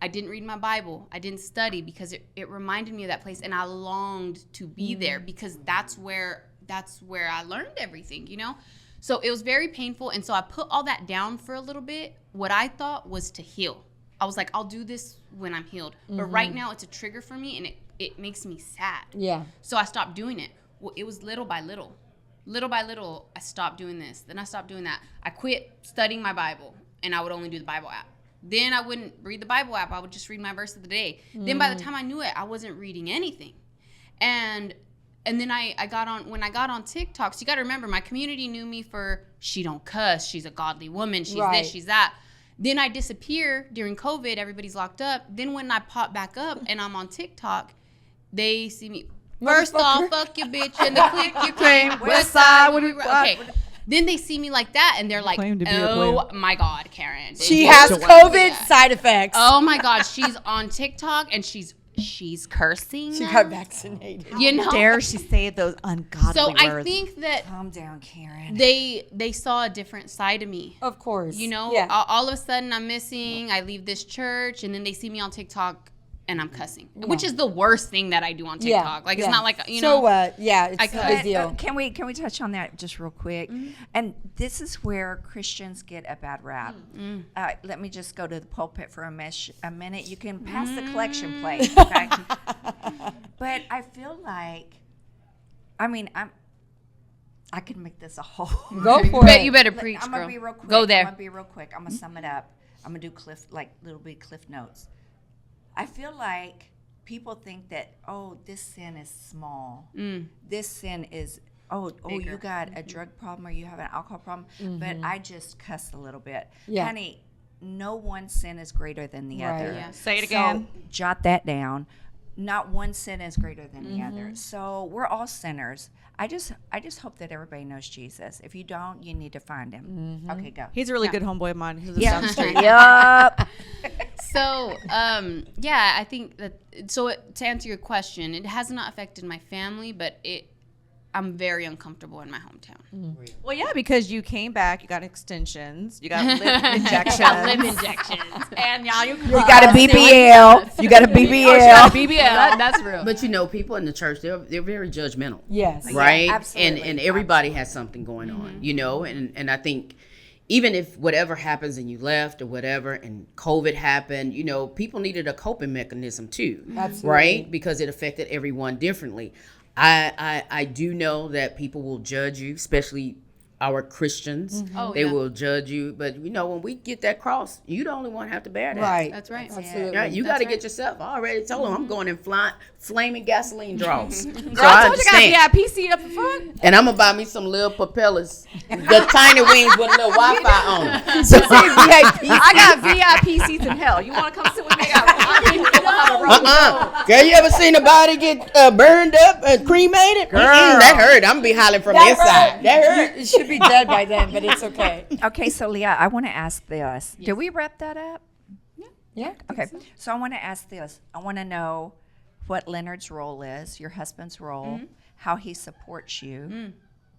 I didn't read my Bible. I didn't study because it reminded me of that place, and I longed to be there because that's where I learned everything, you know? So it was very painful, and so I put all that down for a little bit. What I thought was to heal. I was like, I'll do this when I'm healed. But right now it's a trigger for me, and it makes me sad. Yeah. So I stopped doing it. Well, it was little by little. Little by little, I stopped doing this. Then I stopped doing that. I quit studying my Bible, and I would only do the Bible app. Then I wouldn't read the Bible app. I would just read my verse of the day. Then by the time I knew it, I wasn't reading anything. And then I got on TikTok. So you got to remember, my community knew me for she don't cuss. She's a godly woman. She's this, she's that. Then I disappear during COVID. Everybody's locked up. Then when I pop back up and I'm on TikTok, they see me. First off, fuck you, bitch, and the click you claim. West side. Okay. Then they see me like that, and they're like, oh, my God, Karen. She has COVID side effects. Oh, my God. She's on TikTok, and she's cursing. She now. got vaccinated. You know? Dare she say those ungodly So words? I think that Calm down, Karen. they saw a different side of me. Of course. You know, Yeah. all of a sudden I'm missing. I leave this church, and then they see me on TikTok, and I'm cussing, which is the worst thing that I do on TikTok. Like, it's not like, you know. So what? Yeah, it's I a could. big deal. Can we touch on that just real quick? And this is where Christians get a bad rap. Let me just go to the pulpit for a minute. You can pass the collection plate, okay? But I feel like, I could make this a whole. Go for it. You better preach, I'm girl. gonna be real quick. Go there. I'm gonna be real quick. I'm gonna sum it up. I'm gonna do little bit cliff notes. I feel like people think that, oh, this sin is small. This sin is, you got a drug problem or you have an alcohol problem. But I just cussed a little bit. Yeah. Honey, no one sin is greater than the other. Yeah. Say it again. So jot that down. Not one sin is greater than the other. So we're all sinners. I just hope that everybody knows Jesus. If you don't, you need to find him. Okay, go. He's a really good homeboy of mine. He's Yeah. down the street. Yup. So, I think that, to answer your question, it has not affected my family, but I'm very uncomfortable in my hometown. Well, yeah, because you came back, you got extensions, you got lip injections. Lip injections. And now you got a BBL. You got a BBL. BBL. That's real. But you know, people in the church, they're very judgmental. Yes. Right? absolutely. And everybody has something going on, you know, and I think even if whatever happens and you left or whatever and COVID happened, you know, people needed a coping mechanism too. Absolutely. Right? Because it affected everyone differently. I do know that people will judge you, especially our Christians. Oh, They yeah. will judge you. But, you know, when we get that cross, you the only one have to bear that. Right. That's right. Absolutely. Yeah, you got to That's get yourself. I already told them I'm going in flaming gasoline draws. So Girl, I I told you understand. guys, yeah, PC up front. And I'm going to buy me some little propellers, the tiny wings with a little Wi-Fi on them. So I got VIP seats in hell. You want to come sit with me? Girl, you ever seen a body get burned up, cremated? That hurt. I'm going to be hollering from the inside. That hurt. It should be dead by then, but it's okay. Okay, so Leah, I want to ask this. Did we wrap that up? Yeah. Okay, so I want to ask this. I want to know what Leonard's role is, your husband's role, how he supports you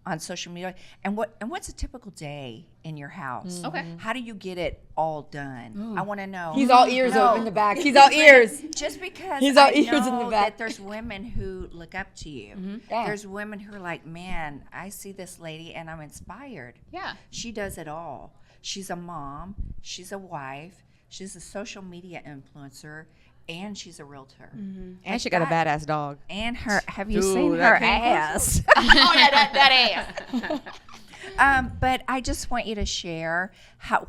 on social media, and what's a typical day in your house? Okay. How do you get it all done? I want to know. He's all ears No. in the back. He's all ears. Just because He's all I ears in the know back. that there's women who look up to you. Yeah. There's women who are like, man, I see this lady and I'm inspired. Yeah. She does it all. She's a mom. She's a wife. She's a social media influencer. And she's a realtor. And she got a badass dog. And have you Dude, seen that her came ass? oh, yeah, that ass. But I just want you to share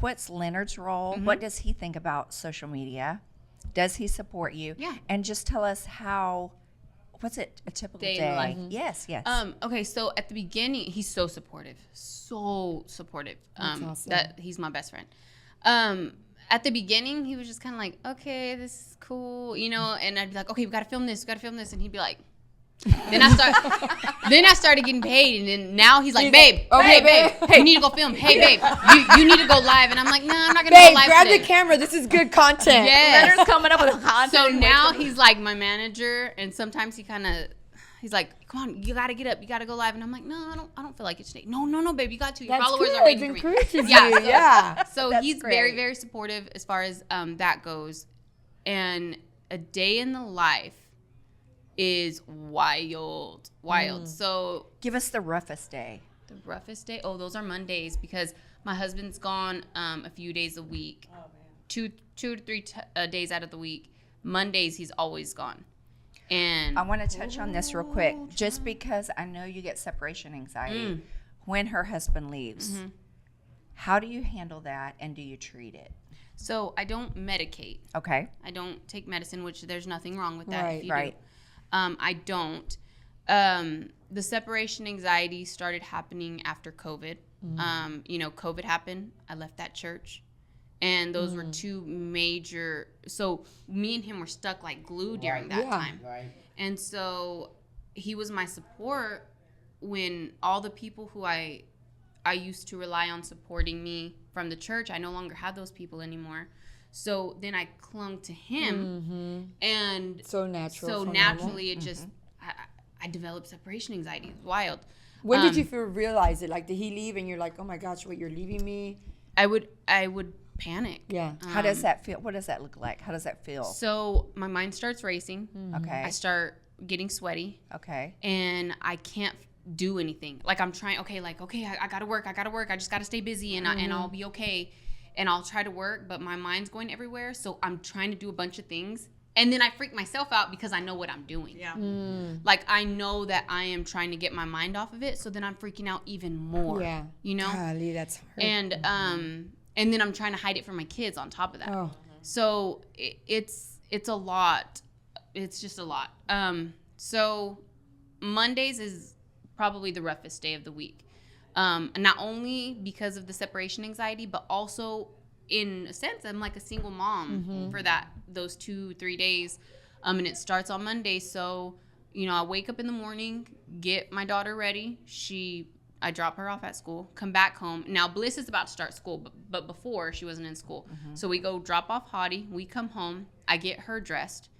what's Leonard's role? What does he think about social media? Does he support you? Yeah. And just tell us what's it, a typical Day day? in life. Yes. Okay, so at the beginning, he's so supportive. That's awesome. That he's my best friend. At the beginning, he was just kind of like, okay, this is cool, you know, and I'd be like, okay, we gotta film this, and he'd be like, then I started getting paid, and then now he's like, babe, hey, you need to go film. Hey, babe, you need to go live, and I'm like, no, I'm not gonna Babe, go live grab today. the camera. This is good content. Yes. Leonard's coming up with content. So now he's like my manager, and sometimes he's like, come on, you gotta get up, you gotta go live, and I'm like, no, I don't feel like it today. No, babe, you got to. Your That's followers good. are waiting It for me. encourages Yeah, you. so- Yeah. So That's he's very, great. very supportive as far as that goes. And a day in the life is wild. So Give us the roughest day. the roughest day, those are Mondays, because my husband's gone a few days a week. Oh, man. 2 to 3 days out of the week. Mondays, he's always gone. And I want to touch on this real quick, just because I know you get separation anxiety when her husband leaves. How do you handle that, and do you treat it? so I don't medicate. Okay. I don't take medicine, which there's nothing wrong with that. Right, if you right. do. I don't. The separation anxiety started happening after COVID. COVID happened. I left that church. And those were two major. So me and him were stuck like glue during that time. Right. And so he was my support when all the people who I used to rely on supporting me from the church, I no longer had those people anymore. So then I clung to him, and So natural. so so naturally it just I developed separation anxiety. It was wild. When did you realize it? Like, did he leave and you're like, oh my gosh, wait, you're leaving me? I would panic. Yeah. How does that feel? What does that look like? How does that feel? So my mind starts racing. Okay. I start getting sweaty, Okay. and I can't do anything. Like I'm trying. I gotta work. I just gotta stay busy, and I'll be okay. And I'll try to work, but my mind's going everywhere. So I'm trying to do a bunch of things. And then I freak myself out because I know what I'm doing. Yeah. Like I know that I am trying to get my mind off of it. So then I'm freaking out even more. Yeah. You know? Golly, that's hard. And then I'm trying to hide it from my kids on top of that. Oh. So it's a lot. It's just a lot. So Mondays is probably the roughest day of the week. Not only because of the separation anxiety, but also in a sense, I'm like a single mom for those 2-3 days. And it starts on Monday. So, I wake up in the morning, get my daughter ready. I drop her off at school, come back home. Now Bliss is about to start school, but before she wasn't in school. So we go drop off Hottie. We come home. I get her dressed.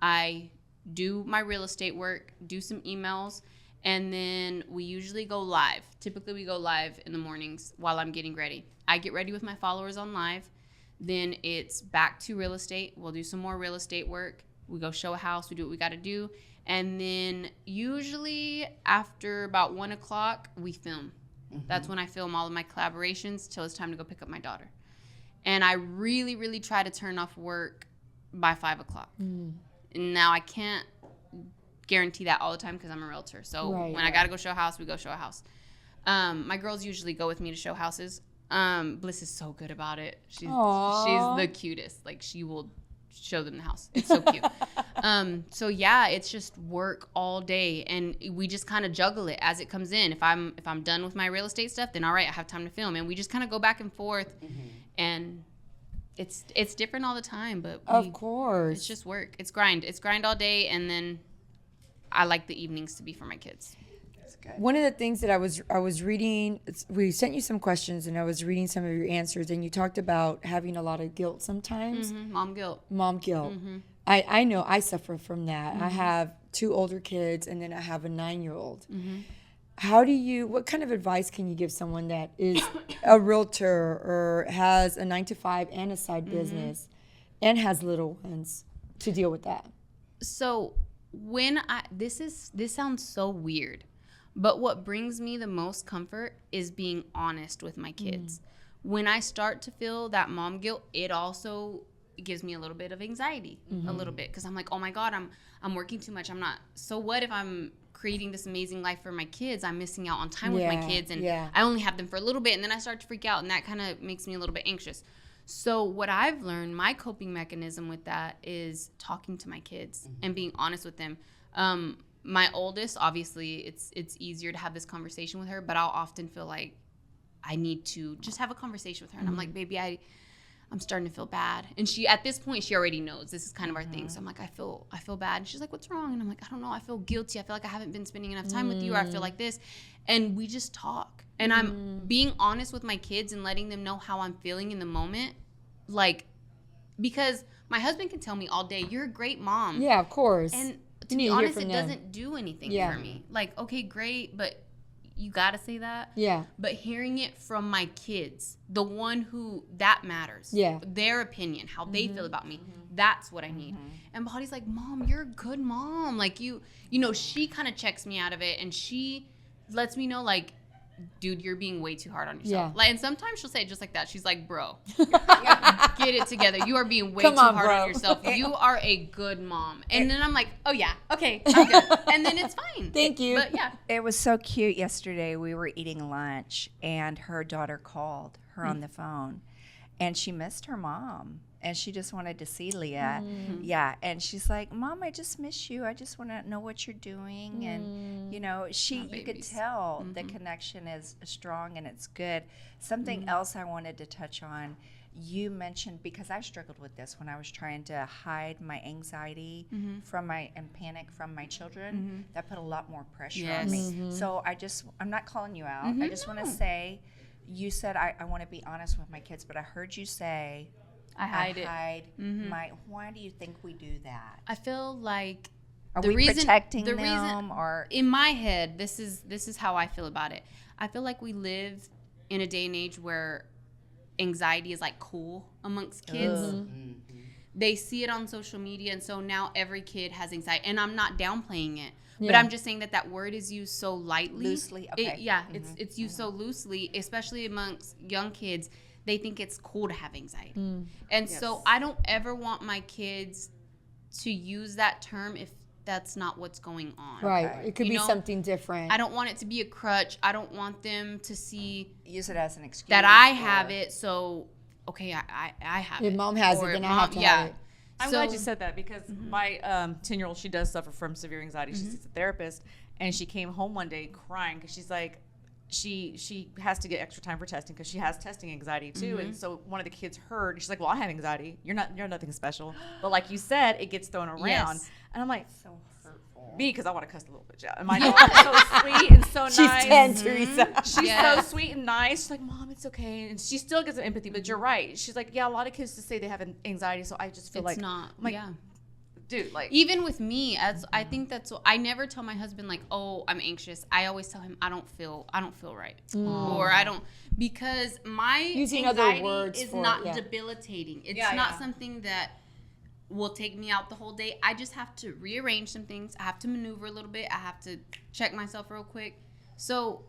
I do my real estate work, do some emails, and then we usually go live. Typically, we go live in the mornings while I'm getting ready. I get ready with my followers on live. Then it's back to real estate. We'll do some more real estate work. We go show a house. We do what we got to do. And then usually after about 1 o'clock, we film. That's when I film all of my collaborations till it's time to go pick up my daughter. And I really, really try to turn off work by 5 o'clock. Now I can't guarantee that all the time because I'm a realtor. So when I got to go show a house, we go show a house. My girls usually go with me to show houses. Bliss is so good about it. She's the cutest. Like she will show them the house. It's so cute. So yeah, it's just work all day, and we just kind of juggle it as it comes in. If I'm done with my real estate stuff, then all right, I have time to film, and we just kind of go back and forth, and it's different all the time. But Of course. it's just work. It's grind all day, and then I like the evenings to be for my kids. One of the things that I was reading, we sent you some questions and I was reading some of your answers, and you talked about having a lot of guilt sometimes. Mom guilt. Mom guilt. I know I suffer from that. I have 2 older kids and then I have a 9-year-old. What kind of advice can you give someone that is a realtor or has a 9-to-5 and a side business and has little ones to deal with that? So this sounds so weird, but what brings me the most comfort is being honest with my kids. When I start to feel that mom guilt, it also gives me a little bit of anxiety, a little bit, because I'm like, oh my God, I'm working too much. I'm not. So what if I'm creating this amazing life for my kids? I'm missing out on time with my kids, and I only have them for a little bit, and then I start to freak out, and that kind of makes me a little bit anxious. So what I've learned, my coping mechanism with that is talking to my kids and being honest with them. My oldest, obviously, it's easier to have this conversation with her, but I'll often feel like I need to just have a conversation with her. And I'm like, baby, I'm starting to feel bad. And she, at this point, she already knows this is kind of our thing. So I'm like, I feel bad. And she's like, what's wrong? And I'm like, I don't know. I feel guilty. I feel like I haven't been spending enough time with you, or I feel like this. And we just talk. And I'm being honest with my kids and letting them know how I'm feeling in the moment. Like, because my husband can tell me all day, you're a great mom. Yeah, of course. And to You need be to hear honest, from it them. doesn't do anything Yeah. for me. Like, okay, great, but you got to say that. Yeah. But hearing it from my kids, the one who that matters. Yeah. Their opinion, how they feel about me. That's what I need. And Bahati's like, Mom, you're a good mom. Like, you know, she kind of checks me out of it, and she lets me know, like, dude, you're being way too hard on yourself. Yeah. Like, and sometimes she'll say it just like that. She's like, bro, get it together. You are being way Come too on, hard bro. on yourself. You are a good mom. And then I'm like, oh yeah, okay, I'm good. And then it's fine. Thank you. But yeah. It was so cute yesterday. We were eating lunch, and her daughter called her on the phone, and she missed her mom, and she just wanted to see Leah. Yeah, and she's like, Mom, I just miss you. I just want to know what you're doing. And, you know, you could babies. tell the connection is strong and it's good. Something else I wanted to touch on, you mentioned, because I struggled with this when I was trying to hide my anxiety and panic from my children. That put a lot more pressure on me. So I'm not calling you out. I just want to say, you said I want to be honest with my kids, but I heard you say I hide it. my. Why do you think we do that? I feel like Are the we reason, protecting the them, reason, or in my head, this is how I feel about it. I feel like we live in a day and age where anxiety is like cool amongst kids. They see it on social media, and so now every kid has anxiety. And I'm not downplaying it, but Yeah. I'm just saying that word is used so lightly. Loosely, okay. It's used so loosely, especially amongst young kids. They think it's cool to have anxiety. And so I don't ever want my kids to use that term if that's not what's going on. Right. Okay. It could You be know, something different. I don't want it to be a crutch. I don't want them to see use it as an excuse that I have it. So, okay, I have If it. mom has it, Or then I mom- have to yeah. have it. I'm So- glad you said that, because my 10-year-old, she does suffer from severe anxiety. She sees a therapist, and she came home one day crying because she's like, she has to get extra time for testing because she has testing anxiety too. And so one of the kids heard, she's like, well, I have anxiety. You're nothing special. But like you said, it gets thrown around. Yes. And I'm like, So hurtful. because I want to cuss a little bit. Yeah. And my daughter's so sweet and so She's nice. 10, Teresa. She's Yeah. so sweet and nice. She's like, Mom, it's okay. And she still gets some empathy, but you're right. She's like, yeah, a lot of kids just say they have anxiety, so I just feel It's like, not. I'm like, Yeah. dude, like, Even with me, as I think that's I never tell my husband like, oh, I'm anxious. I always tell him I don't feel right, or I don't, because my Using other anxiety words is for it, not yeah. debilitating. It's Yeah, not yeah. something that will take me out the whole day. I just have to rearrange some things. I have to maneuver a little bit. I have to check myself real quick. So,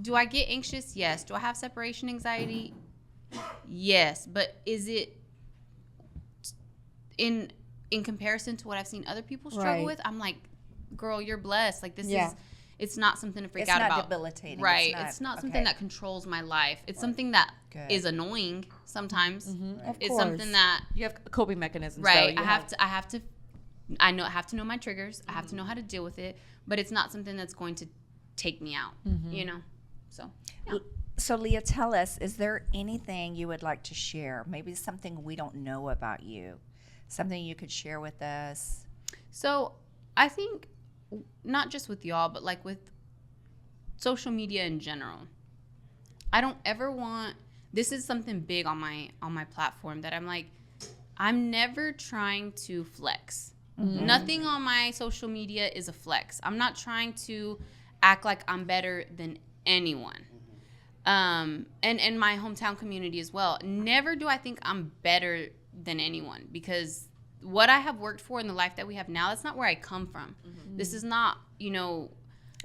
do I get anxious? Yes. Do I have separation anxiety? Yes. But is it in comparison to what I've seen other people struggle Right. with? I'm like, girl, you're blessed. Like, this Yeah. is, it's not something to freak It's out not about. debilitating. Right. It's It's not not- something okay. that controls my life. It's something that Good. is annoying sometimes. Of It's course. something that, you have coping mechanisms. right. Though. I have to I have to know my triggers. I have to know how to deal with it, but it's not something that's going to take me out, you know? So, yeah. So, Leah, tell us, is there anything you would like to share? Maybe something we don't know about you, something you could share with us. So I think not just with y'all, but like with social media in general, I don't ever want, this is something big on my platform that I'm like, I'm never trying to flex. Nothing on my social media is a flex. I'm not trying to act like I'm better than anyone. And my hometown community as well. Never do I think I'm better than anyone, because what I have worked for in the life that we have now, that's not where I come from. This is not,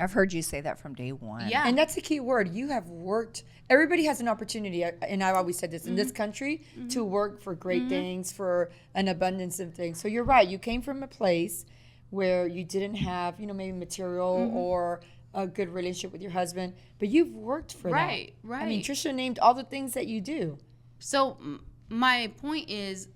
I've heard you say that from day one. yeah. And that's the key word. You have worked. Everybody has an opportunity, and I've always said this, in this country, to work for great things, for an abundance of things. So you're right. You came from a place where you didn't have, maybe material or a good relationship with your husband, but you've worked for that. Right. I mean, Trisha named all the things that you do. So my point is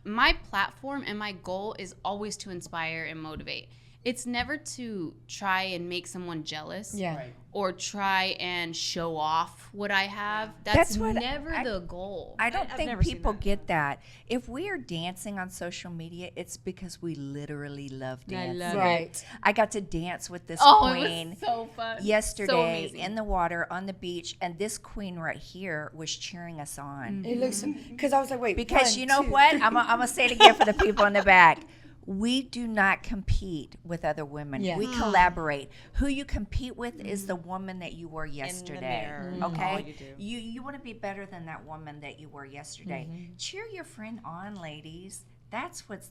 my platform and my goal is always to inspire and motivate. It's never to try and make someone jealous. Yeah. Right. Or try and show off what I have. That's what never the goal. I don't I've think never seen people that. get that. If we are dancing on social media, it's because we literally love dancing. love Right. I got to dance with this Oh, queen it was so fun. yesterday So amazing. in the water on the beach, and this queen right here was cheering us on. It looks because I was like, wait. Because one, you know two, what? three. I'm gonna say it again for the people in the back. We do not compete with other women. Yeah. We collaborate. Who you compete with is the woman that you were yesterday. mirror. Okay? All you do. You want to be better than that woman that you were yesterday. Cheer your friend on, ladies. That's what's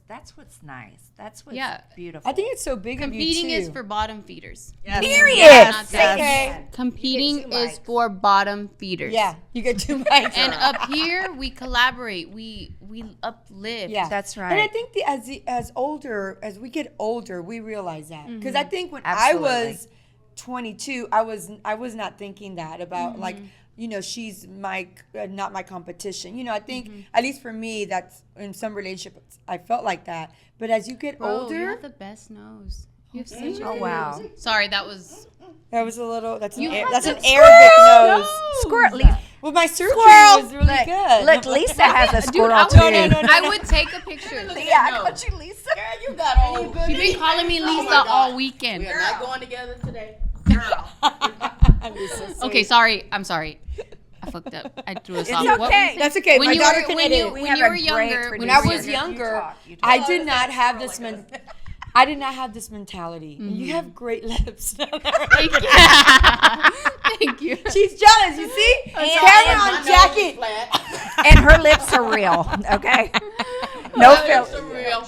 nice. That's what's beautiful. I think it's so big Competing of you too. is for bottom feeders. Yes. Period. Yes. Say it Okay. again. Competing You get 2 is mics. for bottom feeders. Yeah, you get 2 mics. And up here we collaborate. We uplift. Yeah, That's right. And I think as we get older, we realize that because I think when Absolutely. I was 22, I was not thinking that about like she's not my competition. I think at least for me, that's in some relationships I felt like that. But as you get Bro, older, you have the best nose. You have such a Oh, good wow. nose. Sorry, that was that was a little. That's You have that's the an Arabic nose. Squirrel. Lisa, Well, my surgery was really look, good. look, Lisa has a Dude, squirrel I too. would, I would take a picture. Yeah, I called you Lisa. You got all. You've been calling me Lisa God. all weekend. We are not going together today. Okay, sorry. I'm sorry. I fucked up. I threw us off. okay. What was it? That's okay. When my you daughter were- can when edit. you- We when have you a were great younger- producer. When I was You younger, talk, you talk. I did not have this I did not have this mentality. And you have great lips. Thank you. Thank you. She's jealous, you see? Camera on Jackie. And her lips are real, okay? No filter. Real.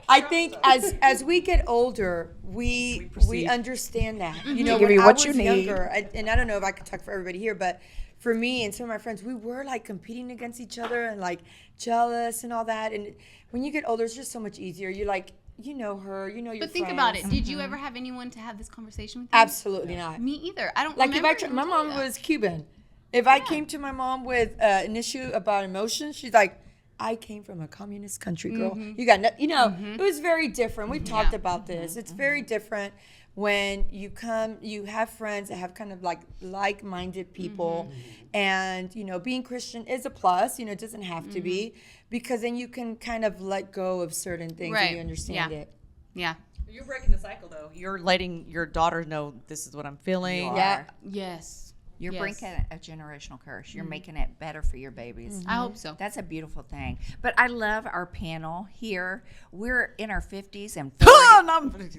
I think as we get older, we understand that. You know, give when you I what was you need. younger, and I don't know if I could talk for everybody here, but for me and some of my friends, we were like competing against each other and like jealous and all that. And when you get older, it's just so much easier. You're like, you know her, you know your But think friends. about it. Did you ever have anyone to have this conversation with you? Absolutely not. Me either. I don't Like if remember. my anyone mom telling me was Cuban. If I came to my mom with an issue about emotions, she's like, I came from a communist country, girl. You got no, it was very different. We've talked about this. It's very different when you have friends that have kind of like-minded people, and being Christian is a plus. It doesn't have to be, because then you can kind of let go of certain things and you understand it. Yeah. You're breaking the cycle, though. You're letting your daughter know this is what I'm feeling. Yeah. Yes. You're Yes. breaking a generational curse. You're making it better for your babies. I hope so. That's a beautiful thing. But I love our panel here. We're in our 50s and 40s.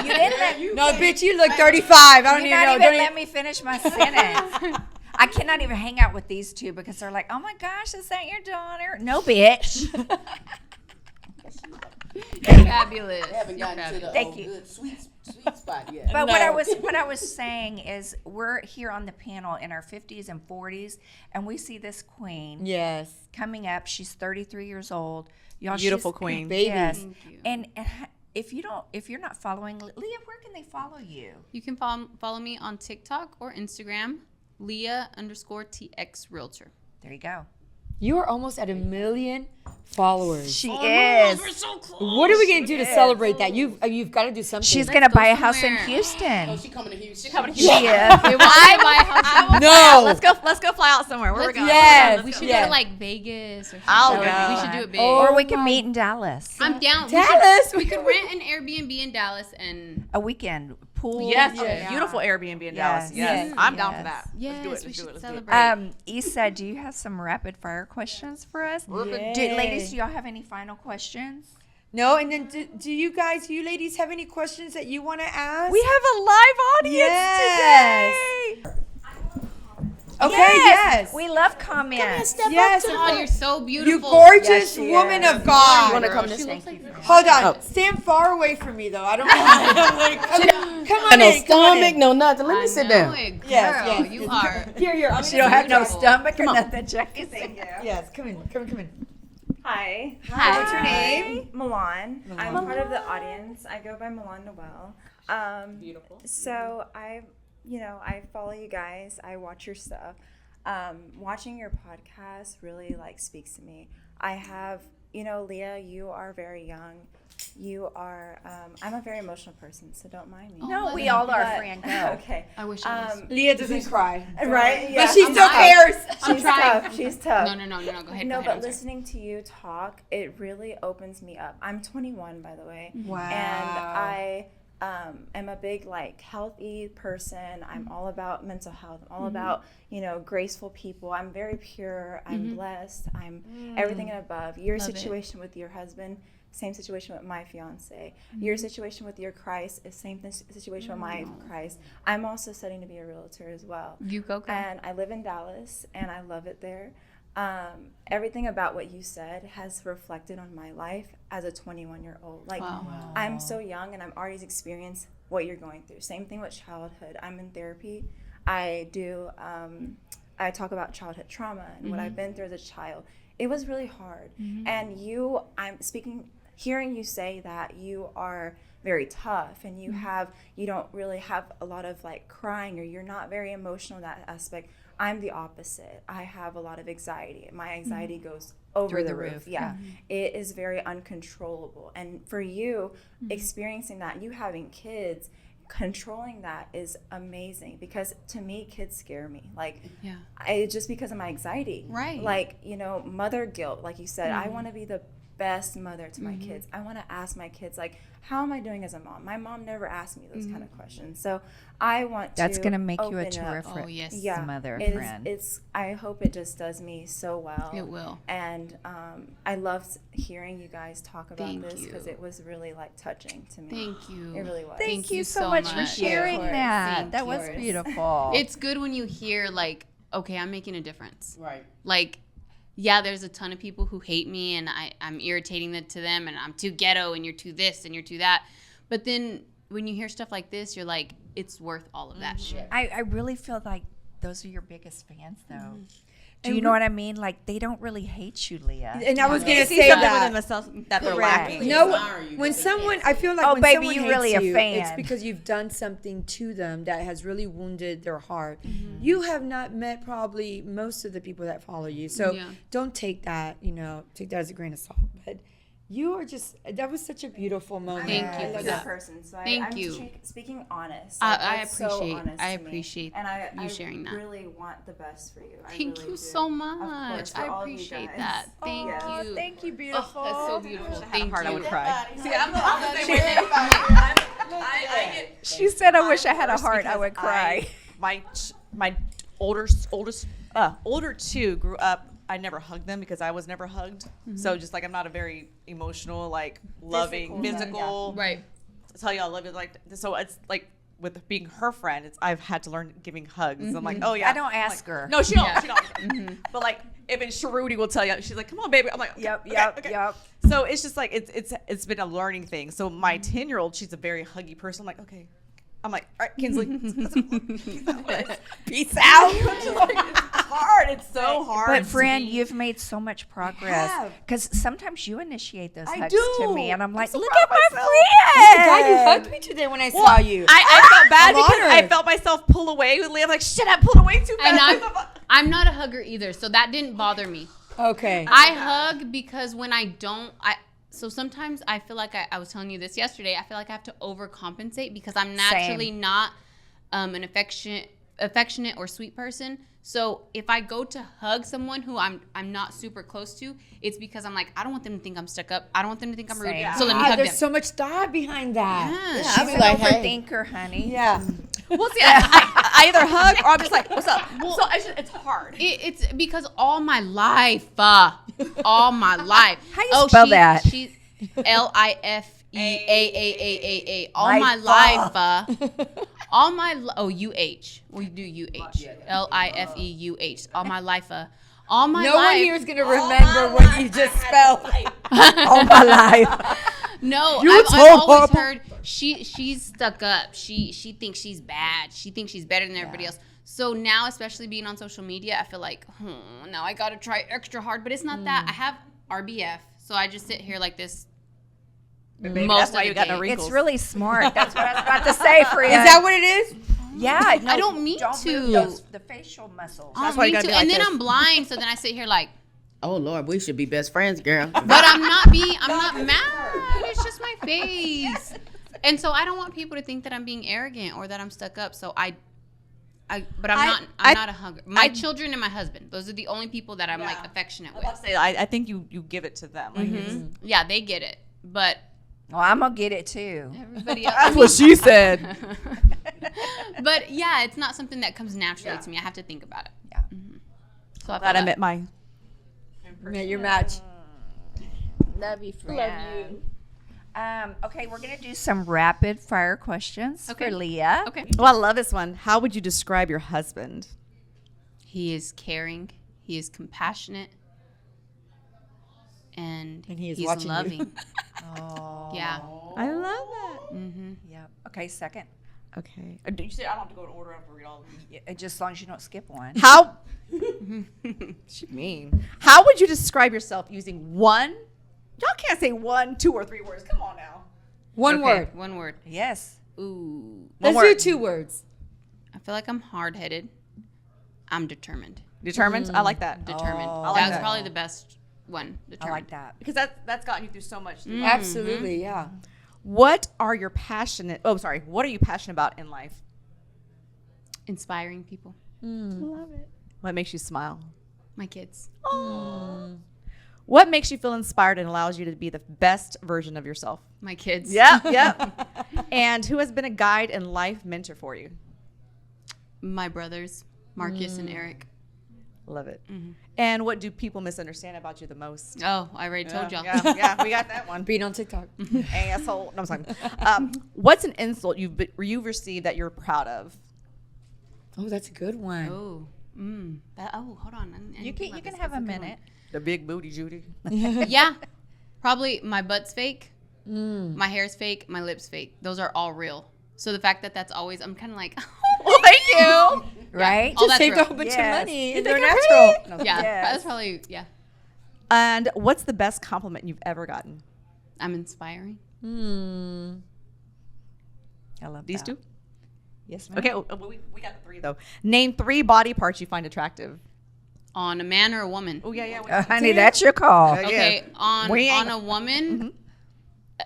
You didn't let No, bitch, you look 35. I don't You're even not know. even Don't let me finish my sentence. I cannot even hang out with these two because they're like, oh my gosh, is that your daughter? No, bitch. Fabulous. Haven't You're gotten to the Thank you. good sweet spot yet. But what I was saying is we're here on the panel in our 50s and 40s, and we see this queen Yes. coming up. She's 33 years old. Y'all, Beautiful she's- queen. Baby. Yes. Thank you. And if you're not following Leah, where can they follow you? You can follow me on TikTok or Instagram, Leah_TX Realtor. There you go. You are almost at 1 million followers. She is. What are we gonna do to celebrate that? You've got to do something. She's Let's gonna go buy a house in somewhere. Houston. She coming to Houston. She is. no. Let's go fly out somewhere. Where we're going? Yes. We should Yeah. go to like Vegas or something. I'll We go. should do it big. Oh. Or we can meet in Dallas. I'm down. Dallas. We could rent an Airbnb in Dallas and A weekend pool. Yes, Yeah. beautiful Airbnb in Yes. Dallas. Yes, Yes. I'm down for Yes. that. yes, Let's do it. we Let's do should it. Let's do it. celebrate. Issa, do you have some rapid fire questions for us? Ladies, do y'all have any final questions? No, and then do you ladies have any questions that you want to ask? We have a live audience Yes. today. Okay, yes. We love comments. Yes. Oh, you're so beautiful. You gorgeous Yes, she woman is. of God. wanna come She this way? looks like Hold on. Stand far away from me, though. I don't want to. Come on No in. Come on stomach, in. no nothing. Let me sit down. Girl, Yes. you are. Here. I'm She don't have no stomach or nothing, Jackie. Yes. Come in. Hi. Hi. What's your name? Milan. I'm part of the audience. I go by Milan Noel. Beautiful. So I follow you guys. I watch your stuff. watching your podcast really like speaks to me. I have, Leah, you are very young. You are, I'm a very emotional person, so don't mind me. No, we all are, But- Fran. Go. Okay. I wish I was. Leah doesn't cry. Right? Yeah. But she still cares. She's tough. She's tough. No. Go ahead. No, go ahead, but I'm sorry. listening to you talk, it really opens me up. I'm 21, by the way. Wow. And I am a big, like, healthy person. I'm all about mental health. I'm all about, graceful people. I'm very pure. I'm blessed. I'm everything and above. Your situation with your husband, same situation with my fiance. Your situation with your Christ is same situation with my Christ. I'm also studying to be a realtor as well. You go, girl. And I live in Dallas, and I love it there. Everything about what you said has reflected on my life as a 21-year-old. Like, I'm so young, and I'm already experienced what you're going through. Same thing with childhood. I'm in therapy. I do. I talk about childhood trauma and what I've been through as a child. It was really hard. And hearing you say that you are very tough and you don't really have a lot of like crying, or you're not very emotional in that aspect. I'm the opposite. I have a lot of anxiety. My anxiety goes over the roof. Yeah. It is very uncontrollable. And for you, experiencing that, you having kids, controlling that is amazing, because to me, kids scare me. Like, just because of my anxiety. Right. Like, mother guilt, like you said, I want to be the best mother to my kids. I want to ask my kids, like, how am I doing as a mom? My mom never asked me those kind of questions. So I want to That's going to make you a open up. terrific Oh, yes. mother, It friend. I hope it just does me so well. It will. And I loved hearing you guys talk about Thank this, because you. it was really like touching to me. Thank you. It really was. Thank you so so much for much. sharing Of course. that. Thank That was you. beautiful. It's good when you hear, like, okay, I'm making a difference. Right. Like, yeah, there's a ton of people who hate me, and I'm irritating to them, and I'm too ghetto, and you're too this, and you're too that. But then when you hear stuff like this, you're like, it's worth all of that shit. I really feel like those are your biggest fans, though. Do you know what I mean? Like, they don't really hate you, Leah. And I was They gonna see say something that. within themselves that they're Correct. lacking. No, admire you, when but they someone, I feel like Oh, when baby, someone you hates really a you, fan. it's because you've done something to them that has really wounded their heart. You have not met probably most of the people that follow you, so Yeah. don't take that, take that as a grain of salt. But you are that was such a beautiful moment. Thank I'm you a for good that. person, so Thank I'm you. just speaking honest. I It's so appreciate- honest I to me. appreciate and you sharing that. I really want the best for you. I Thank really you do. so Of much. course, for I all of you appreciate guys. that. Thank Yes. you. Thank you, Oh, beautiful. that's so beautiful. Had a Thank heart, I you. would cry. See, I'm She said, I wish I had a heart, I would cry. My older two grew up. I never hugged them because I was never hugged. So just like, I'm not a very emotional, like loving, physical. Right. Tell you I love you, like, so it's like with being her friend, I've had to learn giving hugs. I'm like, oh yeah. I don't ask her. No, she don't. She don't. But like, even Sharuti will tell you, she's like, come on, baby. I'm like, Yep. So it's just like it's been a learning thing. So my 10-year-old, she's a very huggy person. I'm like, okay. I'm like, all right, Kinsley. Peace out. It's hard. It's so hard. But, to friend, be- you've made so much progress. have. Because sometimes you initiate those I hugs do. to me, and I'm like, so look proud at of my myself. friend. God, you hugged me today when I saw you. I felt bad I'm because honored. I felt myself pull away with Leah. I'm like, shit, I pulled away too And fast. I'm not a hugger either, so that didn't bother me. Okay. I hug because when I don't, so sometimes I feel like I was telling you this yesterday. I feel like I have to overcompensate because I'm naturally not an affectionate or sweet person. So if I go to hug someone who I'm not super close to, it's because I'm like, I don't want them to think I'm stuck up. I don't want them to think I'm rude. Same. So let me hug there's them. so much thought behind that. Yeah. I'll She's be like, an hey. overthinker, honey. Yeah. Well, see, I either hug or I'm just like, what's up? So it's hard. It's because all my life, How you spell that? She's LIFEAAAAA. All my Life. life, all my UH. We do UH. LIFEUH. All my life, all my No life. one here is going to remember what you just spelled. All my life. No, You I've told always Papa. heard she's stuck up. She thinks she's bad. She thinks she's better than everybody else. So now, especially being on social media, I feel like, now I gotta try extra hard. But it's not that. I have RBF, so I just sit here like this. Maybe Most that's why of you the got no day. wrinkles. It's really smart. That's what I was about to say, friend. Is that what it is? Yeah, no, I don't mean move to. the facial muscles. I That's don't why you mean gotta to. be like And then this. I'm blind, so then I sit here like, Oh Lord, we should be best friends, girl. but I'm not mad. It's just my face. And so I don't want people to think that I'm being arrogant or that I'm stuck up. So but I'm not a hugger. My children and my husband, those are the only people that I'm like affectionate with. I think you give it to them. Like, Yeah, they get it. But Well, I'm gonna get it too. everybody else. that's what she said. But yeah, it's not something that comes naturally to me. I have to think about it. Yeah. So I Glad I feel met my. Met your match. Love you, friend. Okay, we're gonna do some rapid fire questions Okay. for Leah. okay. Oh, I love this one. How would you describe your husband? He is caring. He is compassionate. And he is he's watching you. loving. Oh. Yeah. I love that. Mm-hmm. Yep. Okay, second. Okay. You said I don't have to go in order. I have to read all of them. Yeah, just as long as you don't skip one. How? She mean. How would you describe yourself using one? Y'all can't say 1, 2, or 3 words. Come on now. One word. One word. Yes. Ooh. Let's word. do 2 words. I feel like I'm hard-headed. I'm determined. Determined. I like that. Determined. Oh. I like That was that. probably the best one. I Determined. like that. Because that's gotten you through so much. Absolutely, yeah. What are you passionate about in life? Inspiring people. Love it. What makes you smile? My kids. What makes you feel inspired and allows you to be the best version of yourself? My kids. Yep. And who has been a guide and life mentor for you? My brothers, Marcus and Eric. Love it. And what do people misunderstand about you the most? Oh, I already told y'all. Yeah, we got that one. Being on TikTok. Asshole. No, I'm sorry. What's an insult you've received that you're proud of? Oh, that's a good one. Oh. Hold on. I didn't You think about can this. have That's a good one. minute. The big booty Judy. Yeah. Probably my butt's fake. My hair's fake. My lips fake. Those are all real. So the fact that that's always, I'm kind of like, Well, thank you. Right? all that's Saved a real. whole bunch Yes. of money. You They're think I'm natural. pretty? Yeah. Yes. That's probably, yeah. And what's the best compliment you've ever gotten? I'm inspiring. I love These that. two? Yes, ma'am. Okay, we got the 3 though. Name 3 body parts you find attractive. On a man or a woman? Oh yeah. Oh, honey, that's your call. Okay, We on ain't- a woman,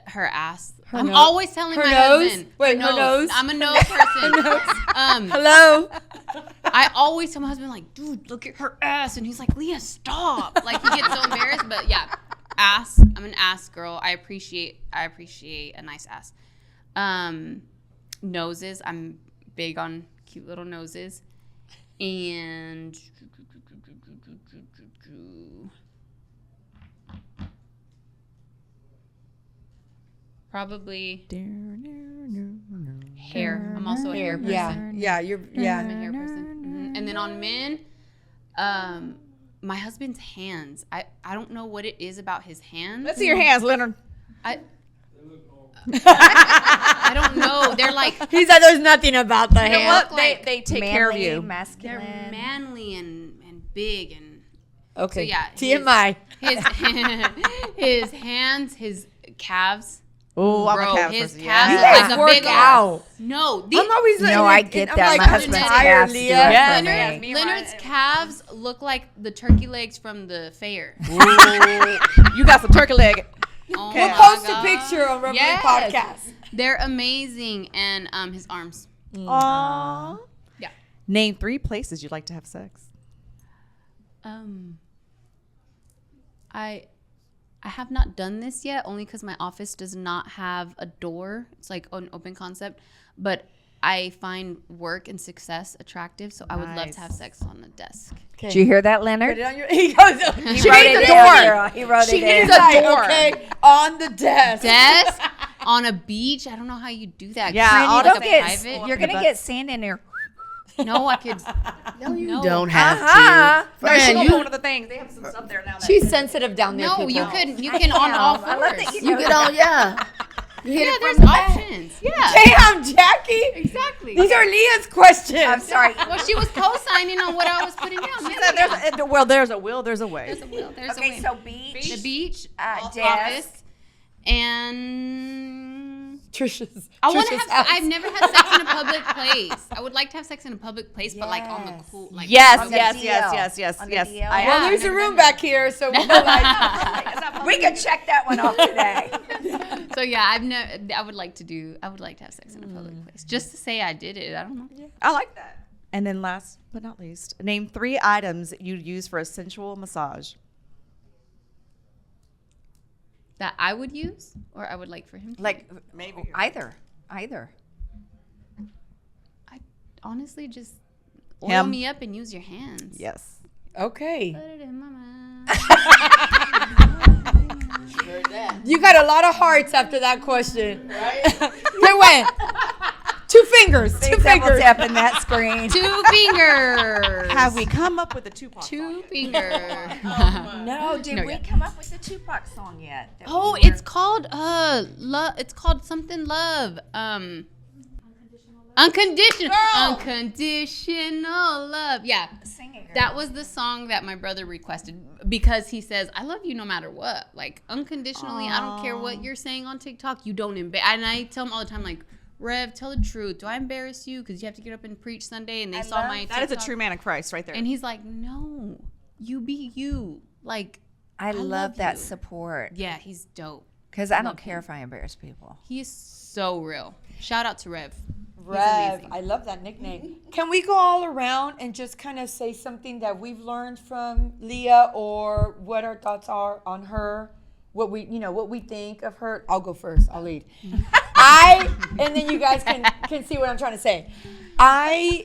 her ass. Her I'm nose? always telling Her my nose? husband. Wait, her nose? I'm a nose person. Hello? I always tell my husband, like, dude, look at her ass. And he's like, Leah, stop. Like, he gets so embarrassed. But yeah, ass. I'm an ass girl. I appreciate a nice ass. Noses. I'm big on cute little noses. And probably hair. I'm also a hair person. Yeah, you're, I'm yeah. a hair person. And then on men, my husband's hands. I don't know what it is about his hands. Let's see your hands, Leonard. I don't know. They're like, He said there's nothing about the you know hand. what? Like, They take care of Manly, you. masculine. they're manly and big and Okay. so yeah. TMI. His hands, his calves. Oh, I'm Bro, a calf his person. calves You are Yeah. guys like a work big out. old. No, I'm always No, I get I'm that. like, My I'm husband's tired, calves do Leah. it Yeah. for Yeah. me. Leonard's calves look like the turkey legs from the fair. You got some turkey leg. Oh We'll my post a God. picture on Reverie Yes. Podcast. They're amazing, and his arms. Aww. Yeah. Name 3 places you'd like to have sex. I have not done this yet, only because my office does not have a door. It's like an open concept, but I find work and success attractive, so I would love Nice. to have sex on a desk. Did you hear that, Put Leonard? it on your, he goes, He wrote it down, girl. He wrote it He's down. like, door. okay, on the desk. Desk on a beach. I don't know how you do that. Yeah, Can you all like the a things. private? You're gonna get sand in there. No, I could. No, you No. don't have Uh-huh. to. No, she Friend, gonna you, put one of the things. They have some stuff there now. She's sensitive down there. No, people. you can on all I love fours. that you get on, yeah. You hit Yeah, it there's from the back. options. Yeah, Damn, Jackie. exactly. These are Leah's questions. I'm sorry. Well, she was co-signing on what I was putting down. She said there's a will, there's a will, there's a way. There's a will. There's a Okay, way. so beach. The beach, Desk. office, and Trisha's. I want to Trisha's have. house. I've never had sex in a public place. I would like to have sex in a public place, but like on the Yes. cool. Like Yes, On the yes, deal. yes, yes, On the yes, deal. yes. Well, Yeah, there's I've a never room done back here, so we'll like. We could check that one off today. So yeah, I've never. I would like to have sex in a public place, just to say I did it. I don't know. I like that. And then last but not least, name 3 items you'd use for a sensual massage. That I would use, or I would like for him to Like use? Maybe. either. I honestly just oil Him. me up and use your hands. Yes. Okay. Put it in my mouth. Heard that. You got a lot of hearts after that question. Right? They went. 2 fingers. 2 Double fingers. tapping that screen. 2 fingers. Have we come up with a Tupac 2 song? fingers. No, did No, we yeah. come up with the Tupac song yet? that Oh, we were- it's called love. It's called something love. Unconditional love. Yeah. Sing it, girl. That was the song that my brother requested because he says, I love you no matter what. Like, unconditionally, I don't care what you're saying on TikTok. You don't embarrass. And I tell him all the time, like, Rev, tell the truth. Do I embarrass you? Because you have to get up and preach Sunday. And they saw my That is a TikTok. true man of Christ right there. And he's like, no, you be you. Like, I love love that you. support yeah, he's dope. because I Love don't care if I embarrass people. He is so real. Shout out to Rev. Rev, amazing. I love that nickname. Can we go all around and just kind of say something that we've learned from Leah, or what our thoughts are on her, what we think of her? I'll go first. I'll lead. And then you guys can see what I'm trying to say. I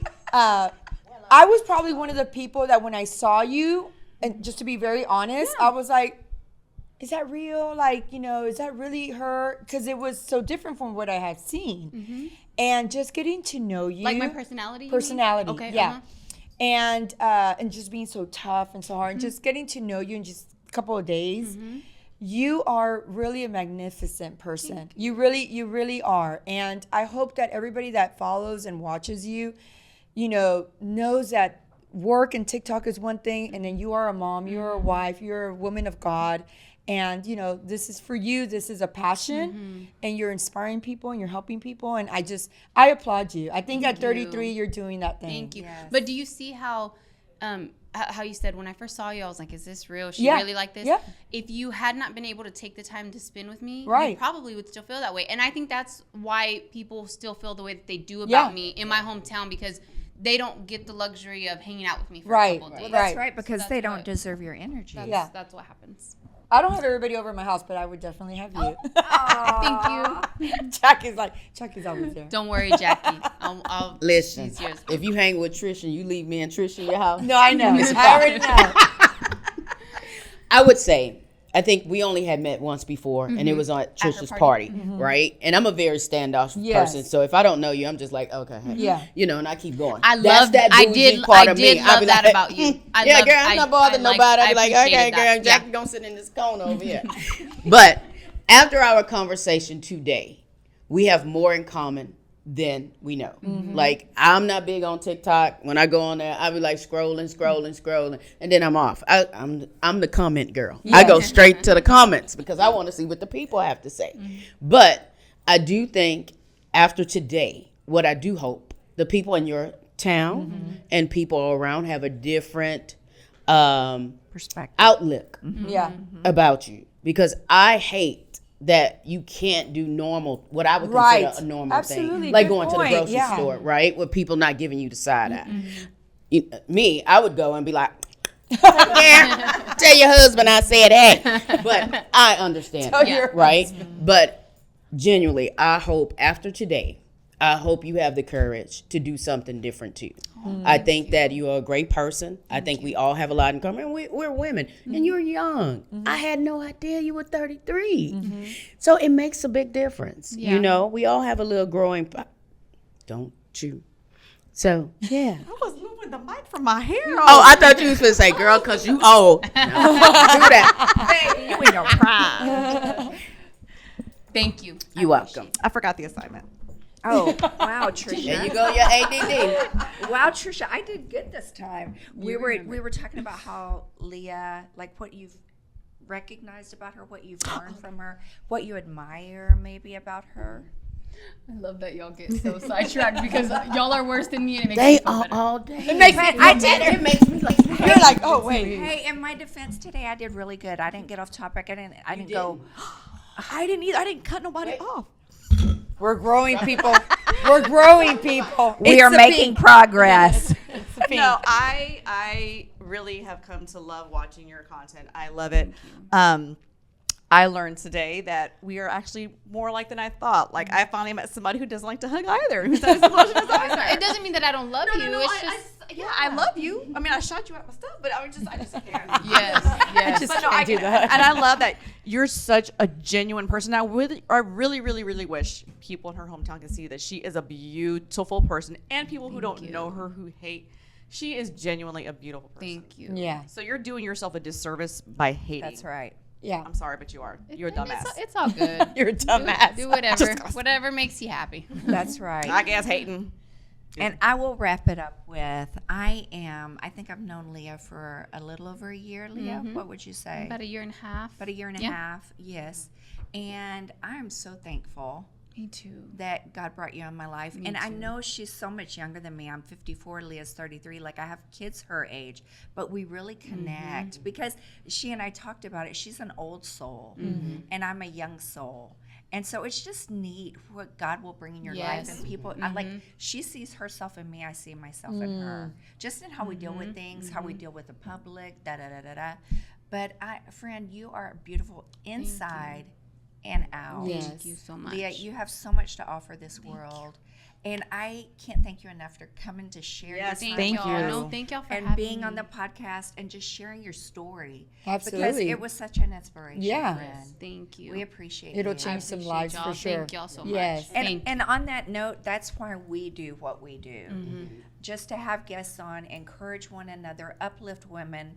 was probably one of the people that when I saw you, and just to be very honest, I was like, is that real? Like, is that really her? Because it was so different from what I had seen. And just getting to know you. Like my personality? you mean? Personality, Okay. yeah. And just being so tough and so hard, and just getting to know you in just a couple of days. You are really a magnificent person. You really are. And I hope that everybody that follows and watches you, knows that work and TikTok is one thing, and then you are a mom, you're a wife, you're a woman of God. And, this is for you. This is a passion, and you're inspiring people and you're helping people. And I applaud you. I think at 33, you're doing that thing. Thank you. Yes. But do you see how you said when I first saw you, I was like, is this real? She Yeah. really like this? Yeah. If you had not been able to take the time to spend with me, Right. you probably would still feel that way. And I think that's why people still feel the way that they do about Yeah. me in my hometown, because they don't get the luxury of hanging out with me for Right. a couple Well, days. That's Right. right, because that's they don't what- deserve your energy. Yeah. That's what happens. I don't have everybody over at my house, but I would definitely have you. Thank you. Chucky's always there. Don't worry, Jackie. I'll Listen, she's yours. if you hang with Trish and you leave me and Trish in your house, No, I know. I already know. I would say, I think we only had met once before, and it was at Trish's party, right? And I'm a very standoffish Yes. person, so if I don't know you, I'm just like, okay, Yeah. And I keep going. I That's love that I bougie did part I of did me. I'll love be that like, about you. yeah, girl, I'm not bothering nobody. I'll be like, okay, girl, that. Jackie gonna sit in this corner over here. But after our conversation today, we have more in common than we know. Like, I'm not big on TikTok. When I go on there, I be like scrolling, and then I'm off. I'm the comment girl. I go straight to the comments because I want to see what the people have to say. But I do think after today, what I do hope, the people in your town and people around have a different Perspective. outlook Yeah. about you, because I hate that you can't do normal, what I would consider Right. a normal Absolutely. thing, like Good going to point. the grocery Yeah. store, right, with people not giving you the side eye. Me, I would go and be like, yeah, tell your husband I said hey, but I understand, Tell your right? But genuinely, I hope after today, I hope you have the courage to do something different too. I think that you are a great person. I think we all have a lot in common. We're women, and you're young. I had no idea you were 33. So it makes a big difference. Yeah. We all have a little growing. Don't you? So yeah. I was moving the mic from my hair. Oh, I thought you was gonna say, girl, cause you old. No, do that. Baby, you ain't no prime. Thank you. You welcome. I forgot the assignment. Oh, wow, Trisha. There you go, your ADD. Wow, Trisha, I did good this time. We were talking about how Leah, like what you've recognized about her, what you've learned from her, what you admire maybe about her. I love that y'all get so sidetracked because y'all are worse than me and it makes They me feel are better. all day. It makes me I did it. It makes me like. You're like, oh wait. Hey, in my defense today, I did really good. I didn't get off topic. I didn't go. I didn't either. I didn't cut nobody off. We're growing people. We're growing people. We It's are the making pink. progress. It's the pink. No, I really have come to love watching your content. I love it. I learned today that we are actually more alike than I thought. Like I finally met somebody who doesn't like to hug either. Who's not as emotional as I am. It doesn't mean that I don't love you. It's just I love you. I mean, I shot you at my stuff, but I just can't. yes. just But no, I can't do get it. that. And I love that you're such a genuine person. I really wish people in her hometown can see that she is a beautiful person, and people who don't know her who hate. She is genuinely a beautiful person. Thank you. Yeah. So you're doing yourself a disservice by hating. That's right. Yeah. I'm sorry, but you are. You're a dumbass. It's all good. You're a dumbass. Do whatever. Whatever makes you happy. That's right. I guess hating. And I will wrap it up with I think I've known Leah for a little over a year. Leah, what would you say? About a year and a half. About a year and a half, yes. And I am so thankful Me too. that God brought you in my life. Me and I too. know she's so much younger than me. I'm 54, Leah's 33. Like I have kids her age, but we really connect because she and I talked about it. She's an old soul and I'm a young soul. And so it's just neat what God will bring in your life and people. I like she sees herself in me. I see myself in her. Just in how we deal with things, how we deal with the public, But friend, you are beautiful inside and out. Yes. Thank you so much. Leah, you have so much to offer this world. And I can't thank you enough for coming to share Yes, your thank y'all. you. No, thank y'all for and having being me. on the podcast and just sharing your story. Absolutely. Because it was such an inspiration, Yeah. friend. Thank you. We appreciate It'll you. change some Appreciate lives y'all. for sure. Thank y'all so Yes. much. Thank And on that note, that's why we do what we do. Just to have guests on, encourage one another, uplift women,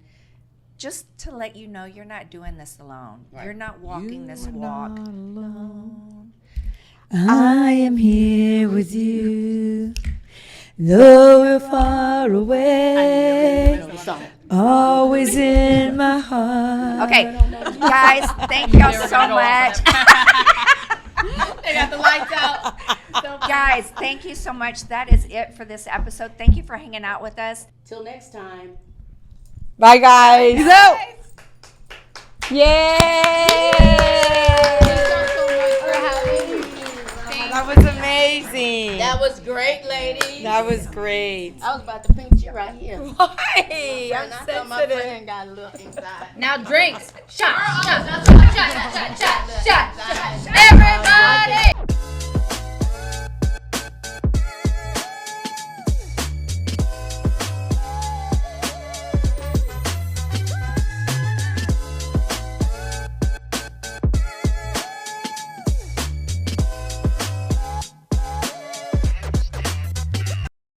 just to let you know you're not doing this alone. You're not walking this walk alone. I am here with you, though we're far away, always in my heart. Okay, guys, thank y'all so much. They got the lights out. Guys, thank you so much. That is it for this episode. Thank you for hanging out with us. Till next time. Bye, guys. Yay! That was amazing. That was great, ladies. That was great. I was about to pinch you right here. Hey, And I thought my friend got a little inside. Now drinks. Shot. Everybody.